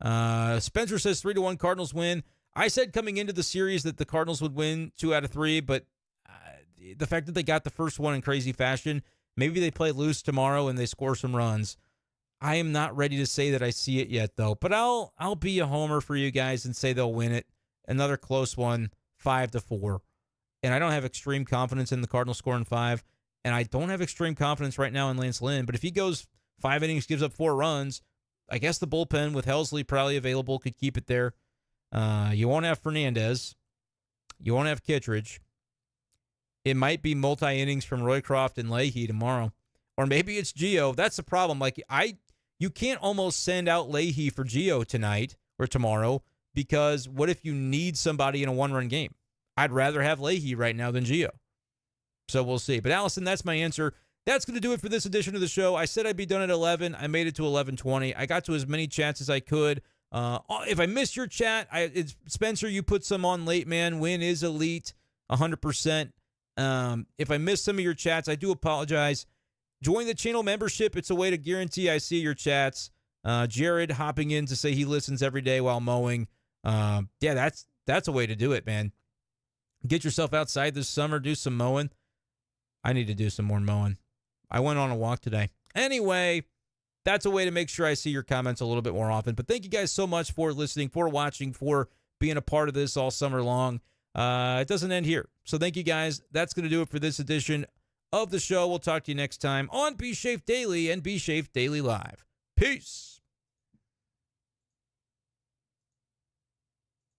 Spencer says 3-1 Cardinals win. I said coming into the series that the Cardinals would win 2 out of 3, but the fact that they got the first one in crazy fashion, maybe they play loose tomorrow and they score some runs. I am not ready to say that I see it yet, though. But I'll be a homer for you guys and say they'll win it. Another close one, 5-4. And I don't have extreme confidence in the Cardinals scoring 5. And I don't have extreme confidence right now in Lance Lynn. But if he goes 5 innings, gives up 4 runs, I guess the bullpen with Helsley probably available could keep it there. You won't have Fernandez. You won't have Kittredge. It might be multi-innings from Roycroft and Leahy tomorrow. Or maybe it's Gio. That's the problem. You can't almost send out Leahy for Gio tonight or tomorrow, because what if you need somebody in a 1-run game? I'd rather have Leahy right now than Gio. So we'll see. But Allison, that's my answer. That's going to do it for this edition of the show. I said I'd be done at 11. I made it to 11:20. I got to as many chats as I could. If I missed your chat, it's Spencer, you put some on late, man. Wynn is elite, 100%. If I missed some of your chats, I do apologize. Join the channel membership. It's a way to guarantee I see your chats. Jared hopping in to say he listens every day while mowing. Yeah, that's a way to do it, man. Get yourself outside this summer. Do some mowing. I need to do some more mowing. I went on a walk today. Anyway, that's a way to make sure I see your comments a little bit more often. But thank you guys so much for listening, for watching, for being a part of this all summer long. It doesn't end here. So thank you guys. That's going to do it for this edition of the show. We'll talk to you next time on B-Schaeff Daily and B-Schaeff Daily Live. Peace.